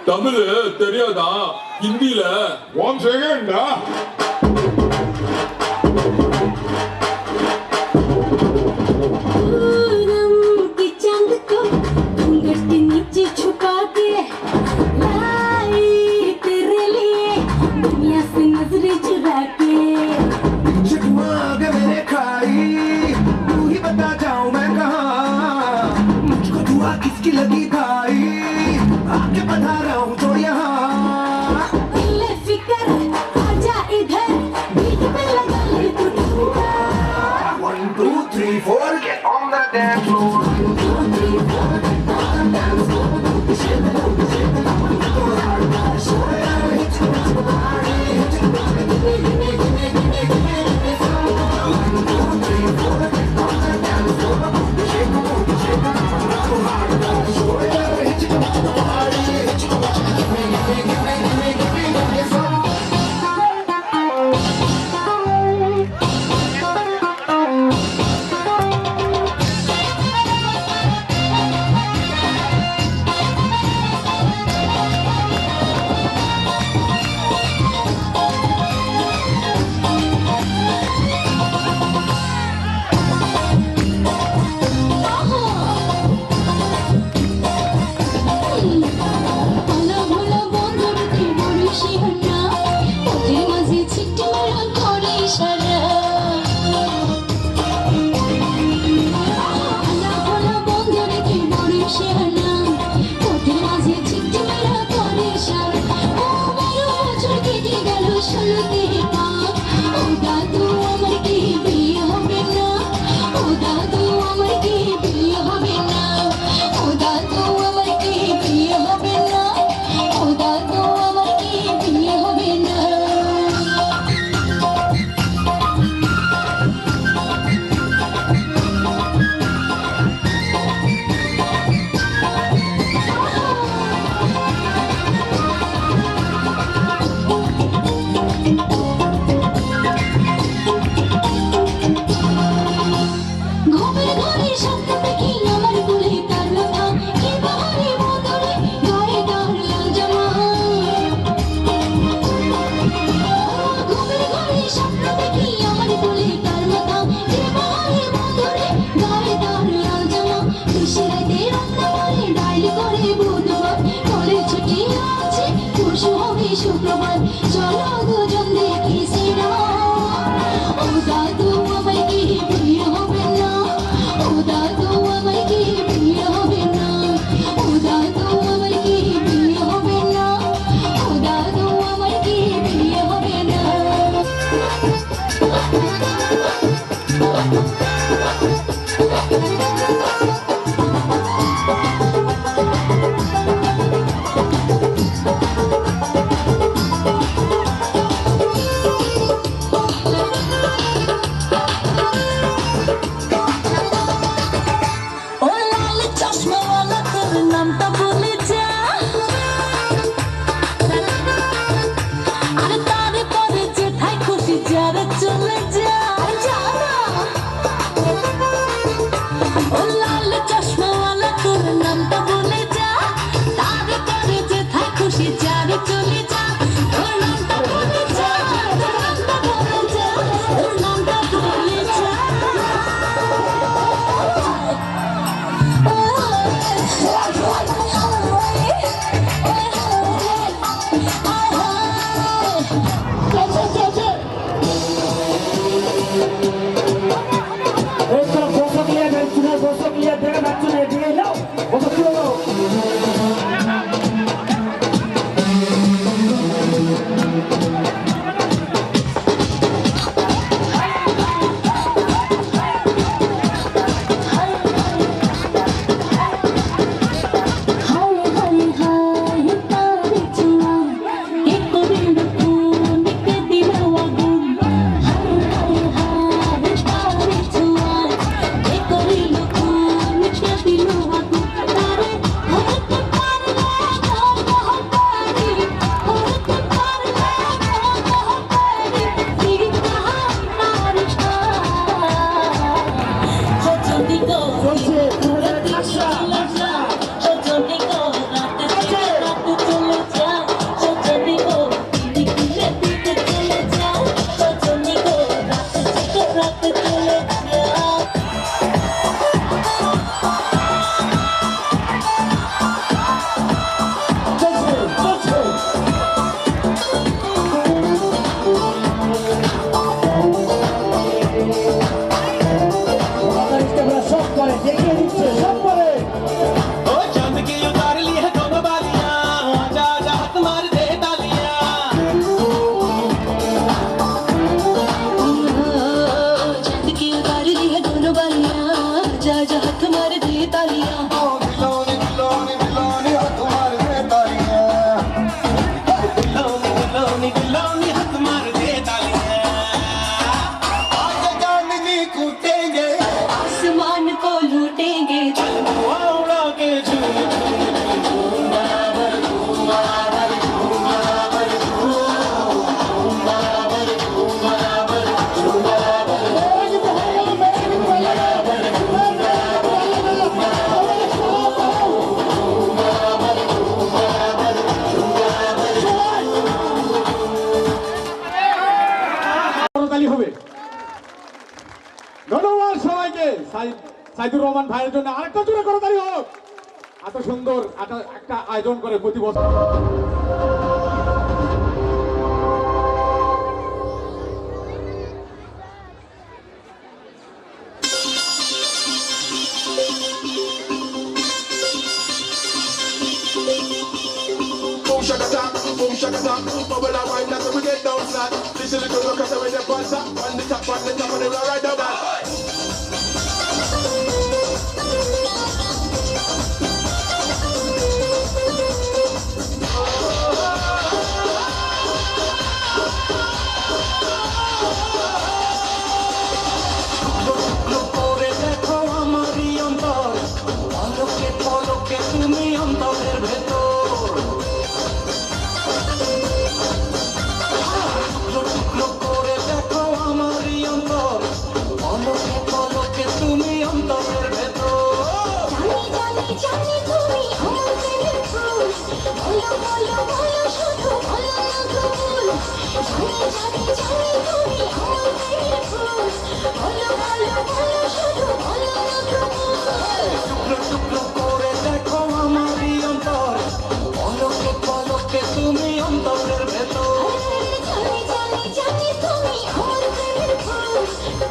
S10: Tamil தெரியாதா ஹிந்தில ஒன் செகண்டா
S5: किसकी लगी भाई आके बता रहा हूँ तो यहाँ फिकर आजा इधर बीच में लगा ले तू 1 2 3 4 get on the dance floor 1 2 3 4 get on the dance floor
S6: ছিটে মেরা করে সারা আলা ভোলা বন্ধ রেখে বরিশে আলাম ওদের মাঝে ছিটে মেরা করে সারা ও 12 বছর কেটে গেল 16তে পাক ও দাদু আমার কি বিয়ে হবে না ও দাদু আমার কি বিয়ে হবে না ও দাদু আমার কি বিয়ে হবে না ও দাদু আমার কি বিয়ে হবে না ঘুমের ঘরে স্বপ্ন দেখি আমার কোলে তার মাথা কি বাহারি বদলে গায়ে তার লাল জামা ঘুমের ঘরে স্বপ্ন দেখি আমার কোলে তার মাথা কি বাহারি বদলে গায়ে তার লাল জামা খুশি রাতে রান্না করে ডাইল করে বুধবার করে ছুটি আছে খুশি হবে শুক্রবার চলো দুজন দেখি সিনেমা ও দাদু আমার কি বিয়ে হবে না ও দাদু আমার কি বিয়ে হবে না ও দাদু আমার কি বিয়ে হবে না ও দাদু আমার কি বিয়ে হবে না ও লাল চশমাওয়ালা তোর নামটা বলে যা আর তারপরে যেথায় খুশি যারা চলে যা ও লাল চশমাওয়ালা তোর নামটা বলে যা তারপরে যেথায় খুশি যারা চলে যা তোর নামটা বলে যা তোর নামটা বলে যা তোর নামটা বলে যা
S3: এইসব বসক নিয়ে বেঞ্চুনে বসক নিয়ে দেখে বেঞ্চুনে দিয়ে নাও বসক তুলে নাও
S6: হায় হায় হায় তারে চুয়া কে করিল কোন কে দিল আগুন হায় হায় হায় তারে চুয়া কে করিল কোন কে দিল আগুন তারে হতে পারলে হতারি হতে পারলে হতারি ফিরতা তার যদি গো
S3: চলছে তোমাদের আশা
S6: যদি গো রাতে রাতে চলে যা যদি গো দিকে দিকে চলে যা যদি গো রাতে রাতে চলে যা
S3: চলছে চলছে সব করে দেখিয়ে দিচ্ছে সব করে
S4: ओ चांद की उतार ली है दोनों बालियां आजा आजा हाथ मार दे तालियां
S6: चांद की उतार ली है दोनों बालियां जा जा हाथ मार दे तालियां
S4: दिलोनी दिलोनी हाथ मार दे तालियां आज चांदनी कूटेंगे
S6: आसमान को लूटेंगे
S4: धुआं उड़ा के झूम झूम
S2: করতালি হবে। ধন্যবাদ সবাইকে। সাইদুর রহমান ভাইয়ের জন্য আরেকটা জোরে করতালি হোক। এত সুন্দর একটা আয়োজন করে প্রতি বছর।
S10: bubble, bubble and wine, that's how we get down flat. This is the good look at the way they punch up. On the top, and they will ride down that.
S5: করে দেখো আমারই অন্তর পলকে পলকে তুমি অন্তরের ভেতর টুকরো করে দেখো আমারই অন্তর পলকে পলকে তুমি অন্তরের ভেতর
S6: জানি জানি তুমি আমার প্রেমের ফুল বলো বলো বলো শুধু বলো না কবুল জানি তুমি আমার প্রেমের ফুল বলো বলো বলো শুধু বলো না কবুল
S5: টুকরো করে দেখো আমারই অন্তর পলকে পলকে তুমি অন্তরের ভেতর
S6: জানি তুমি আমার প্রেমের ফুল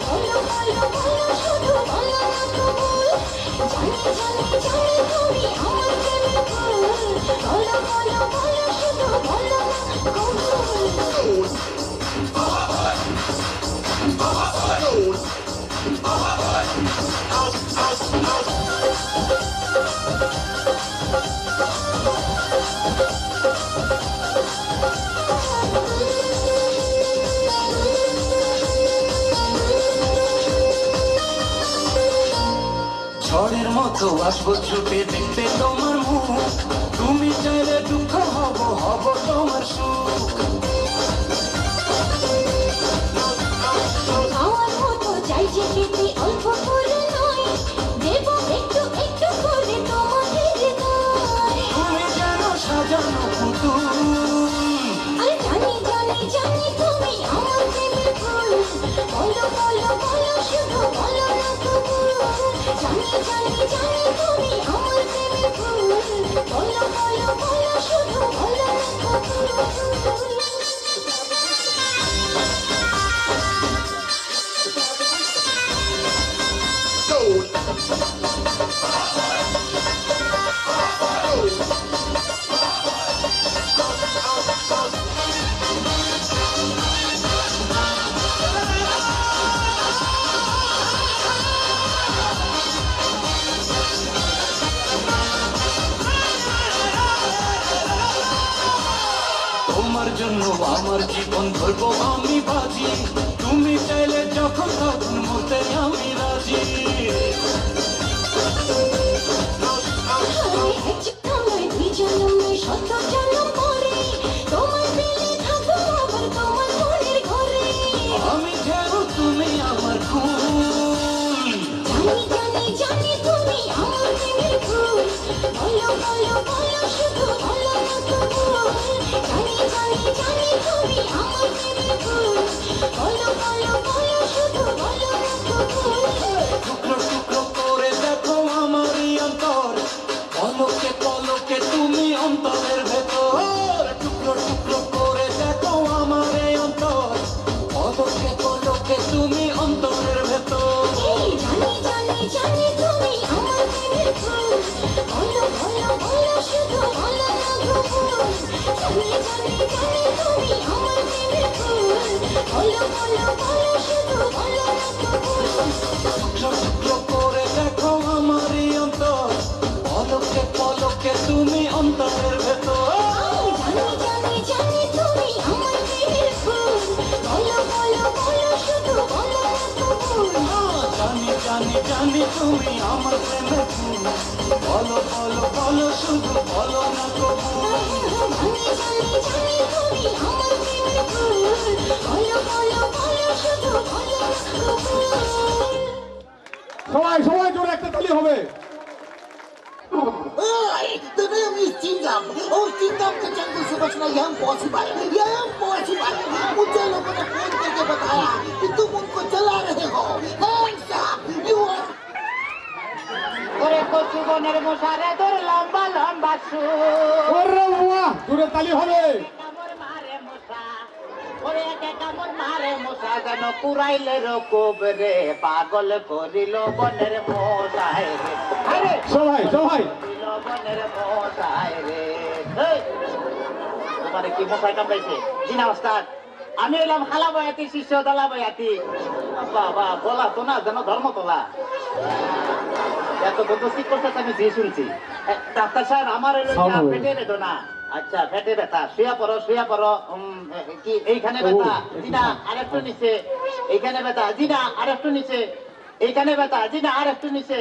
S6: বলো বলো বলো শুধু বলো না কবুল জানি তুমি আমার প্রেমের ফুল বলো বলো বলো শুধু বলো না কবুল
S5: ঝড়ের মতো আসবো ছুটে দেখতে তোমার মুখ তুমি চাইলে দুঃখ হব হব তোমার সুখ
S6: আমার মতো চাই যে খেতে অল্প করে নয় দেব একটু একটু করে তোমাকে হৃদয়
S5: তুমি যেন সাজানো পুতুল
S6: আরে জানি তুমি আমার প্রেমের ফুল বলো বলো বলো শুধু বলো না কবুল জানি তুমি আমার প্রেমের ফুল বলো বলো বলো শুধু বলো না কবুল
S5: তোমার জন্য আমার জীবন ধরবো আমি বাজি তুমি চাইলে যখন তখন মরতে আমি রাজি
S6: নয় দুই জন্ম নয় শত জন্ম পরে তোমার পেলে থাকবো আবার তোমার মনের ঘরে
S5: আমি যেন তুমি আমার ফুল
S6: জানি তুমি আমার প্রেমের ফুল বলো বলো বলো শুধু বলো না কবুল জানি তুমি আমার প্রেমের ফুল বলো বলো বলো শুধু বলো না কবুল
S5: টুকরো টুকরো করে দেখো আমারই অন্তর পলকে পলকে তুমি অন্তরের ভেতর টুকরো টুকরো করে দেখো আমার এই অন্তর পলকে পলকে তুমি অন্তরের ভেতর
S6: জানি তুমি আমার প্রেমের ফুল বলো বলো বলো শুধু বলো না কবুল জানি তুমি আমার প্রেমের ফুল বলো বলো বলো শুধু বলো না কবুল
S5: টুকরো টুকরো করে দেখো আমারই অন্তর পলকে পলকে তুমি অন্তরের ভেতর
S6: জানি তুমি আমার প্রেমের ফুল বলো বলো বলো শুধু বলো না কবুল
S5: জানি তুমি আমার প্রেমের ফুল বলো বলো বলো শুধু বলো না কবুল
S6: জানি তুমি আমার প্রেমের ফুল বলো বলো বলো শুধু বলো না কবুল
S2: সবাই সবাই জোরে একটা তালি হবে
S11: The name is Kingdom. Oh, Kingdom का जंगल से बचना यह इम्पॉसिबल मुझे लोगों ने फोन करके बताया कि तुम उनको चला रहे हो Hands up, you are
S7: ওরে কচু বনের মশারে তোর লম্বা লম্বা সুর
S2: ওরে বাবা জোরে তালি হবে
S7: কামড় মারে মশা ওরে একে কামড় মারে মশা যেন কুড়াইলে রকব রে পাগল করিল বনের মশায় রে আরে
S2: সবাই সবাই
S7: করিল বনের মশায় রে আমার কি মশাই কামড়াইছে? জি না ওস্তাদ, আমি এলাম খালা বয়াতি, শিষ্য দলা বয়াতি। বাবা বলা তো না যেন ধর্মতলা। এত বন্ধু ঠিক করতেছে, আমি যে শুনছি। ডাক্তার সাহেব, আমার এলো পেটে বেদনা। আচ্ছা, পেটে ব্যথা, শুয়া পড়ো শুয়া পড়ো। কি এইখানে ব্যথা? জি না, আরেকটু নিচে। এইখানে ব্যথা? জি না, আরেকটু নিচে। এইখানে ব্যথা? জি না, আরেকটু নিচে।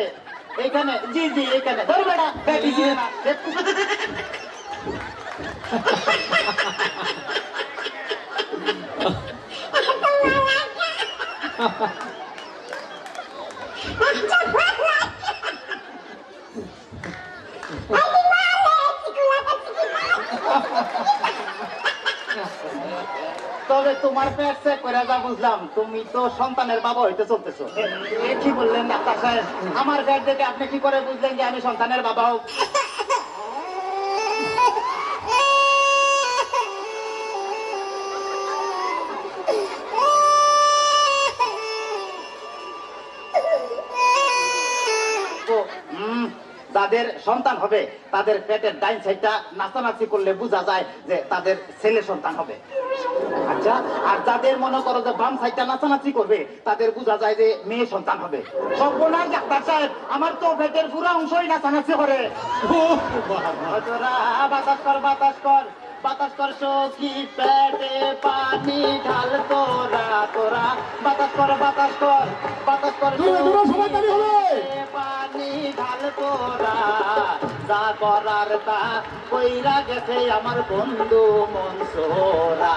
S7: এইখানে? জি জি, এইখানে। ধর বেটা, তবে তোমার পেট চেক করে যা বুঝলাম, তুমি তো সন্তানের বাবা হইতে চলতেছো। কি বললেন ডাক্তার সাহেব? আমার পেট দেখে আপনি কি করে বুঝলেন যে আমি সন্তানের বাবা? যাদের সন্তান হবে তাদের পেটের ডাইন সাইডটা নাচানাচি করলে বোঝা যায় যে তাদের ছেলে সন্তান হবে। আচ্ছা, আর যাদের মনে করো যে বাম সাইডটা নাচানাচি করবে তাদের বোঝা যায় যে মেয়ে সন্তান হবে। সর্বনাশ ডাক্তার সাহেব, আমার তো পেটের পুরো অংশই নাচানাচি করে। বাতাস কর বাতাস কর বাতাস কর, সখী পেটে পানি ঢাল তোরা তোরা। বাতাস কর বাতাস কর বাতাস কর, পানি ঢাল তোরা। যা করার তা কইরা গেছে আমার বন্ধু মনসুরা।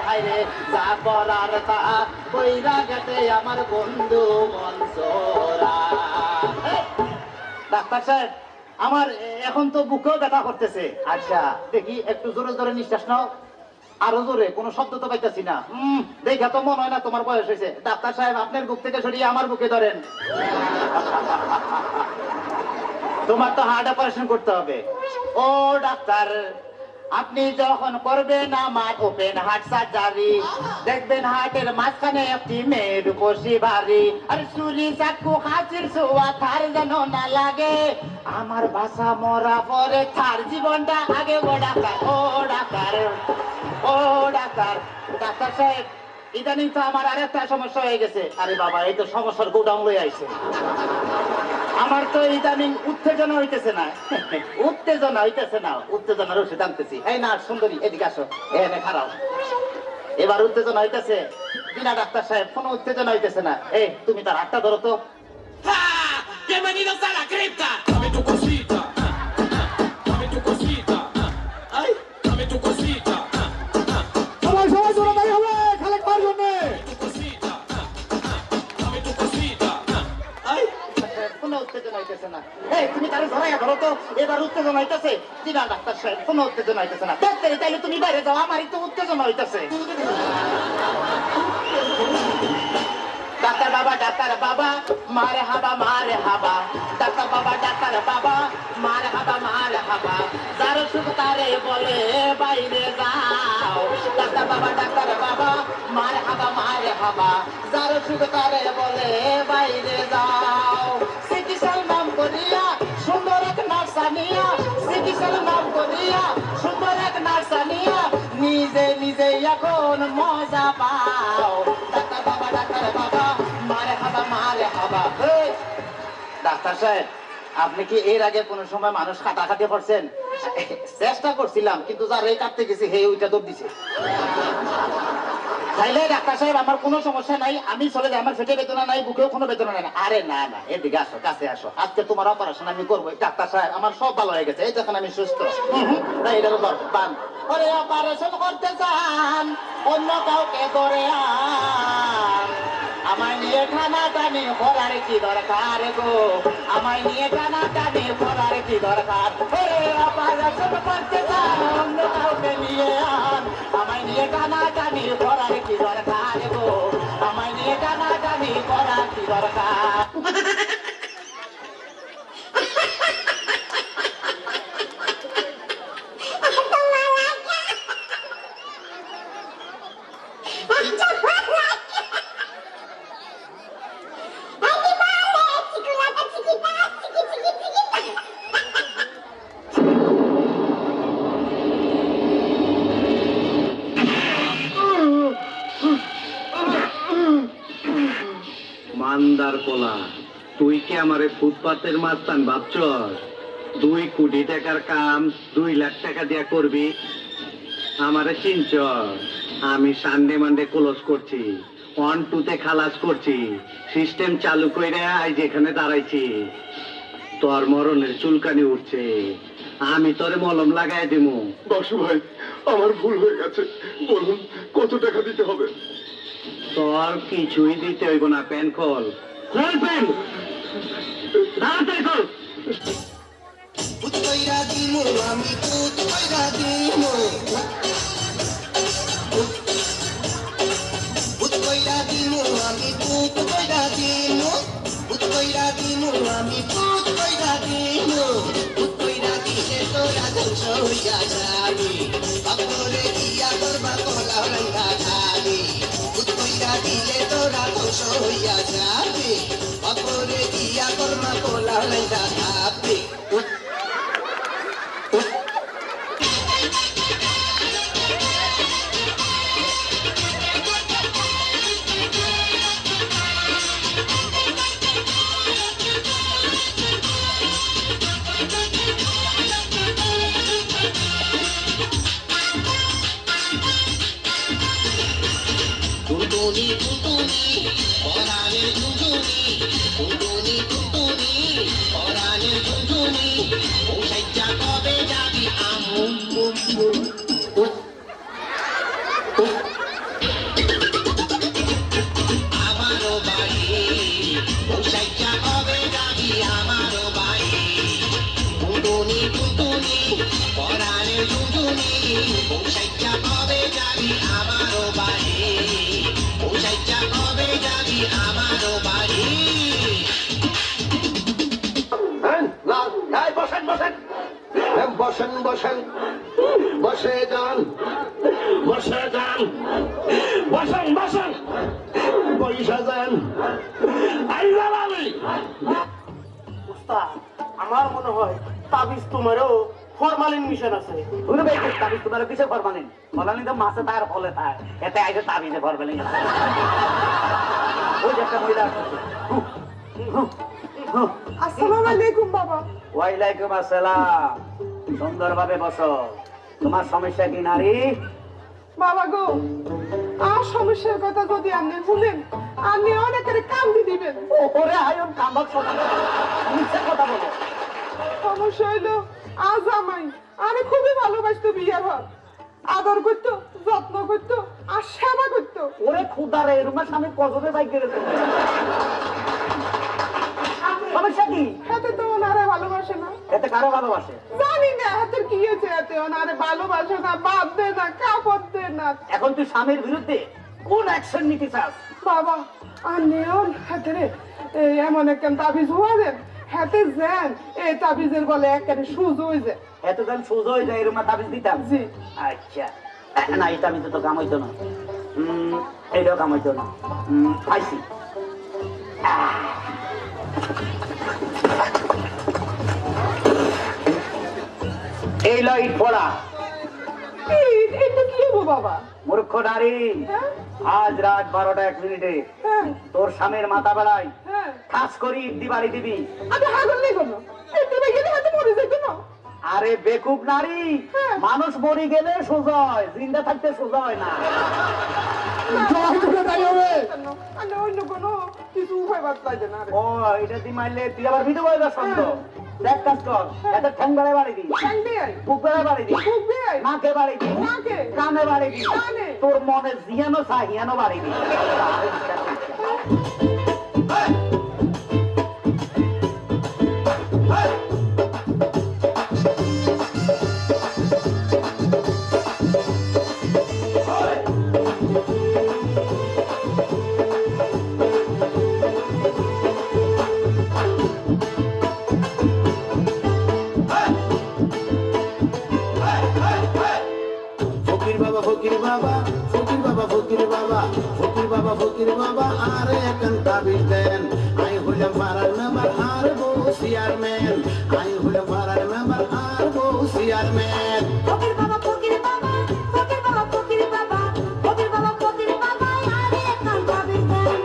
S7: হায় রে, যা করার তা কইরা গেছে আমার বন্ধু মনসুরা। ডাক্তার সাহেব, আমার এখন তো বুকেও ব্যথা করতেছে। আচ্ছা দেখি, একটু জোরে জোরে নিঃশ্বাস নাও। আরো জোরে, কোনো শব্দ তো পাইতেছি না। দেখা তো মনে হয় না তোমার বয়স হয়েছে। ডাক্তার সাহেব, আপনার বুক থেকে সরিয়ে আমার বুকে ধরেন। তোমার তো হার্ট অপারেশন করতে হবে। ও ডাক্তার, আপনি যখন করবেন আমার ওপেন হার্ট সার্জারি, দেখবেন হার্টের মাঝখানে একটি মেয়ের বসি বাড়ি। আর চুরি চাকু হাসির ছোঁয়া থার যেন না লাগে। আমার বাসা মরা পরে থার জীবনটা আগে। ও ডাক্তার, ও ডাক্তার, ও ডাক্তার। ডাক্তার সাহেব, ইদানিং তো আমার আরেকটা সমস্যা হয়ে গেছে। আরে বাবা, এই তো সমস্যার গোডাউন লয়ে আইছে। আমার তো ইদানিং উত্তেজনা হইতেছে না। উত্তেজনা হইতেছে না, উত্তেজনার ওষুধ আনতেছি। এই না সুন্দরী, এদিকে আসো, এখানে খারাপ। এবার উত্তেজনা হইতেছে বিনা ডাক্তার সাহেব, কোনো উত্তেজনা হইতেছে না। এই তুমি তার হাতটা ধরো তো।
S10: Bienvenidos a la cripta. Dame tu cosita. Dame tu cosita. Ay, dame tu cosita.
S2: সবাই সবাই দৌড়াতাই হবে খেলা করার জন্য।
S10: Tu cosita. Dame tu cosita. Ay.
S7: কোনো উত্তেজনা হইতেছে না। এই তুমি তারে ধরাইয়া ধরো তো। এবার উত্তেজনা হইতেছে। বিনা ডাক্তার সাহেব, কোনো উত্তেজনা হইতেছে না। ডাক্তার, তাইলে তুমি বাইরে যাও, আমারই তো উত্তেজনা হইতেছে। ডাক্তার বাবা, ডাক্তার বাবা, মারে হাবা মারে হাবা। ডাক্তার বাবা, ডাক্তার বাবা, মারে হাবা মারে হাবা। যার সুখ তারে বলে বাইরে যাও। ডাক্তার বাবা, ডাক্তার বাবা, মারে হাবা মারে হাবা। যার সুখ তারে বলে বাইরে যাও। চিকিৎসার নাম করিয়া সুন্দর এক নার্সানিয়া। চিকিৎসার নাম করিয়া সুন্দর এক নার্সানিয়া। নিজে নিজে এখন মজা পাও। ডাক্তার বাবা, ডাক্তার বাবা, মারে হাবা মারে হাবা। ডাক্তার সাহেব, আপনি কি এর আগে কোন সময় মানুষ কাটাকাটি করছেন? চেষ্টা করছিলাম, কিন্তু যার এই কাটতে গেছি হে ওইটা দৌড় দিছে। তাইলে ডাক্তার সাহেব, আমার কোনো সমস্যা নাই, আমি চলে যাই। আমার পেটে বেদনা নাই, বুকেও কোনো বেদনা নাই। আরে না না, এদিকে আসো, কাছে আসো। আজকে তোমার অপারেশন আমি করবো। ডাক্তার সাহেব, আমার সব ভালো হয়ে গেছে, এই যখন আমি সুস্থ। তাই এটা বান। ওরে অপারেশন করতে চান, অন্য কাউকে করে আন। আমায় নিয়ে টানা টানি করার কি দরকার গো? আমায় নিয়ে টানা টানি করার কি দরকার? ওরে অপারেশন করতে চান, অন্য কাউকে নিয়ে আন। আমায় নিয়ে টানা টানি করার কি দরকার গো? আমায় নিয়ে টানা টানি করার কি দরকার?
S12: বান্দার পোলা, তুই কি আমারে ফুটপাতের মাস্তান ভাবছস? 2 কোটি টাকার কাম 2 লাখ টাকা দিয়া করবি? আমারে চিনছ? আমি সানডে মানডে ক্লোজ করছি, 1-2 খালাস করছি, সিস্টেম চালু কইরা আজ এখানে দাঁড়াইছি। তোর মরণের চুলকানি উঠছে, আমি তোরে মলম লাগাই দিমু।
S13: বাসু ভাই, আমার ভুল হয়ে গেছে, বলুন কত টাকা দিতে হবে?
S12: তোর কিছুই দিতে হইব না, প্যান খোল। খোল প্যান, তাড়াতাড়ি খোল।
S11: পুত কইরা দিমু আমি, পুত কইরা দিমু, পুত কইরা দিমু আমি, পুত কইরা দিমু, পুত কইরা দিমু আমি, পুত কইরা দিমু, পুত কইরা দিলে তোরা ধ্বংস হইয়া যাবি, বাপরে দিয়া করবা কলা রঙ্গা খাবি, পুত কইরা দিলে তোরা ধ্বংস হইয়া যাবি, বাপরে দিয়া করবা কলা রঙ্গা খাবি। টুনটুনি টুনটুনি পরাণের টুনটুনি, টুনটুনি টুনটুনি পরাণের টুনটুনি, ও সাইজা কবে যাবি আমুম বুম বুম। আমারও বাড়ি, ও সাইজা কবে যাবি আমারও বাড়ি, টুনটুনি টুনটুনি পরাণের টুনটুনি, ও সাইজা কবে যাবি আমারও বাড়ি, ও সাইজা কবে যাবি আমারও বাড়ি।
S13: বসেন বসেন বসেন বসেন, বসে যান বসে যান, বসেন বসেন, পয়সা যান।
S9: আমার মনে হয় তাবিজ তোমারও ফরমালিন মিশন আছে।
S7: তাবিজ তোমার কিসে ফরমালিন? ফরমালিন তো মাছে তার ফলে তার, এতে আইসে তাবিজে ফরমালিন। ওই যে একটা মহিলা আসছে।
S9: আসসালামু আলাইকুম বাবা।
S7: ওয়ালাইকুম আসসালাম। সুন্দরভাবে বসো। তোমার সমস্যা কি নারী?
S9: বাবা গো, আর সমস্যার কথা যদি আপনি শুনেন, আপনি অনেকের কান্দি দিবেন।
S7: ওরে আয়ন কামবাক শোনা, মিথ্যা কথা বলো।
S9: সমস্যা হইলো আজ আমায় আরে খুবই ভালোবাসতো, বিয়ের পর আদর করতো, যত্ন করতো আর সেবা করতো।
S7: ওরে খুদারে, এরকম স্বামী কজনে বাইক গেছে। সমস্যা কি?
S9: হাতে তো ওনারে ভালোবাসে না।
S7: এতে কারো ভালোবাসে?
S9: জানি না হাতের কি হয়েছে, এতে ওনারে ভালোবাসে না, বাদ দে না, কাপড় দে না।
S7: এখন তুই স্বামীর বিরুদ্ধে কোন অ্যাকশন নিতে চাস?
S9: বাবা আর নেওর হাতে রে এমন একটা তাবিজ হওয়া দেন, হাতে যান এই তাবিজের বলে একেবারে সুজ হয়ে যায়।
S7: এত যেন সোজা হয়ে যায়, এরকম তাবিজ দিতাম?
S9: জি।
S7: আচ্ছা, না এই তাবিজ তো কাম হইতো না, এইটাও কাম হইতো না। পাইছি। এই ল ইট পড়া।
S9: এটা কি হবো বাবা?
S7: মূর্খ নারী, আজ রাত 12টা 1 মিনিটে তোর স্বামীর মাথা বেড়ায় খাস করি ইট বাড়ি দিবি।
S9: আমি হাগল নেই কোনো, এটা গেলে হাতে মরে যেত না।
S7: আরে বেকুব নারী, মানুষ মরে গেলে সোজা হয়, জিন্দা থাকতে সোজা হয় না।
S9: অন্য কোনো কিছু উপায় বাদ পাইছে না।
S7: ও এটা তুই মারলে তুই আবার ভিডিও করে দাস। দেখ কাজ কর, এত ঠ্যাং বেড়ে বাড়ি দি, বুক বেড়ে বাড়ি দি, নাকে বাড়ি দি, কানে বাড়ি দি, তোর মনে জিয়ানো সাহিয়ানো বাড়ি দি।
S11: ফকির বাবা আরে এখন তাবিজ দেন, আই হইলাম পাড়ার মেম্বার আর বউ চেয়ারম্যান, আই হইলাম পাড়ার মেম্বার আর বউ চেয়ারম্যান।
S6: ফকির বাবা ফকির বাবা, ফকির বাবা ফকির বাবা, ফকির বাবা ফকির বাবা আরে এখন তাবিজ দেন,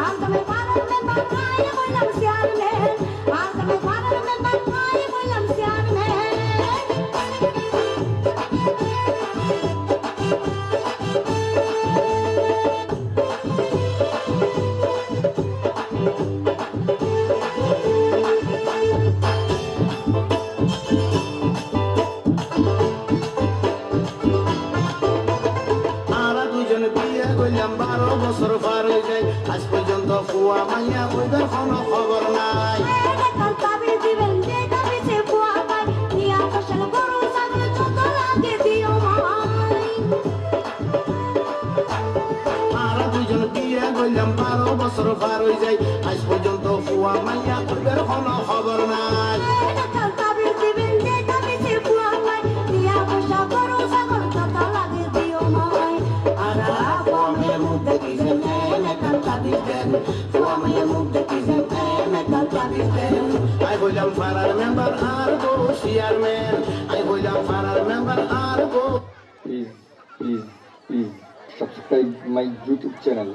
S6: আজ আমি পাড়ার মেম্বার মেম্বার আয় বললাম চেয়ারম্যান আজ আমি পাড়ার মেম্বার আয় বললাম চেয়ারম্যান
S14: আমরা দুজন বিয়ে করলাম 12 বছর পার হয়ে যায় আজ পর্যন্ত ফুয়া মাইয়া ওইদের কোনো খবর নাই
S6: কাল তাবিজ দিবেন যে তাবিজে বুয়া পায় নিয়া ফসল গরু ছাগল যত লাগে দিও মাই
S14: আমরা দুজন বিয়ে করলাম 12 বছর পার হয়ে যায় আজ পর্যন্ত ফুয়া মাইয়া ওইদের কোনো খবর নাই
S6: কাল তাবিজ দিবেন যে তাবিজে বুয়া পায় নিয়া ফসল গরু ছাগল যত লাগে দিও মাই
S14: আরা ফুয়া মাইয়া মুখ দেখিছেন কাল তাবিজ দেন ফুয়া মাইয়া মুখ দেখিছেন কাল তাবিজ দেন আই বললাম পাড়ার মেম্বার আর গো চেয়ারম্যান আই বললাম পাড়ার মেম্বার আর গো
S15: please subscribe my YouTube channel.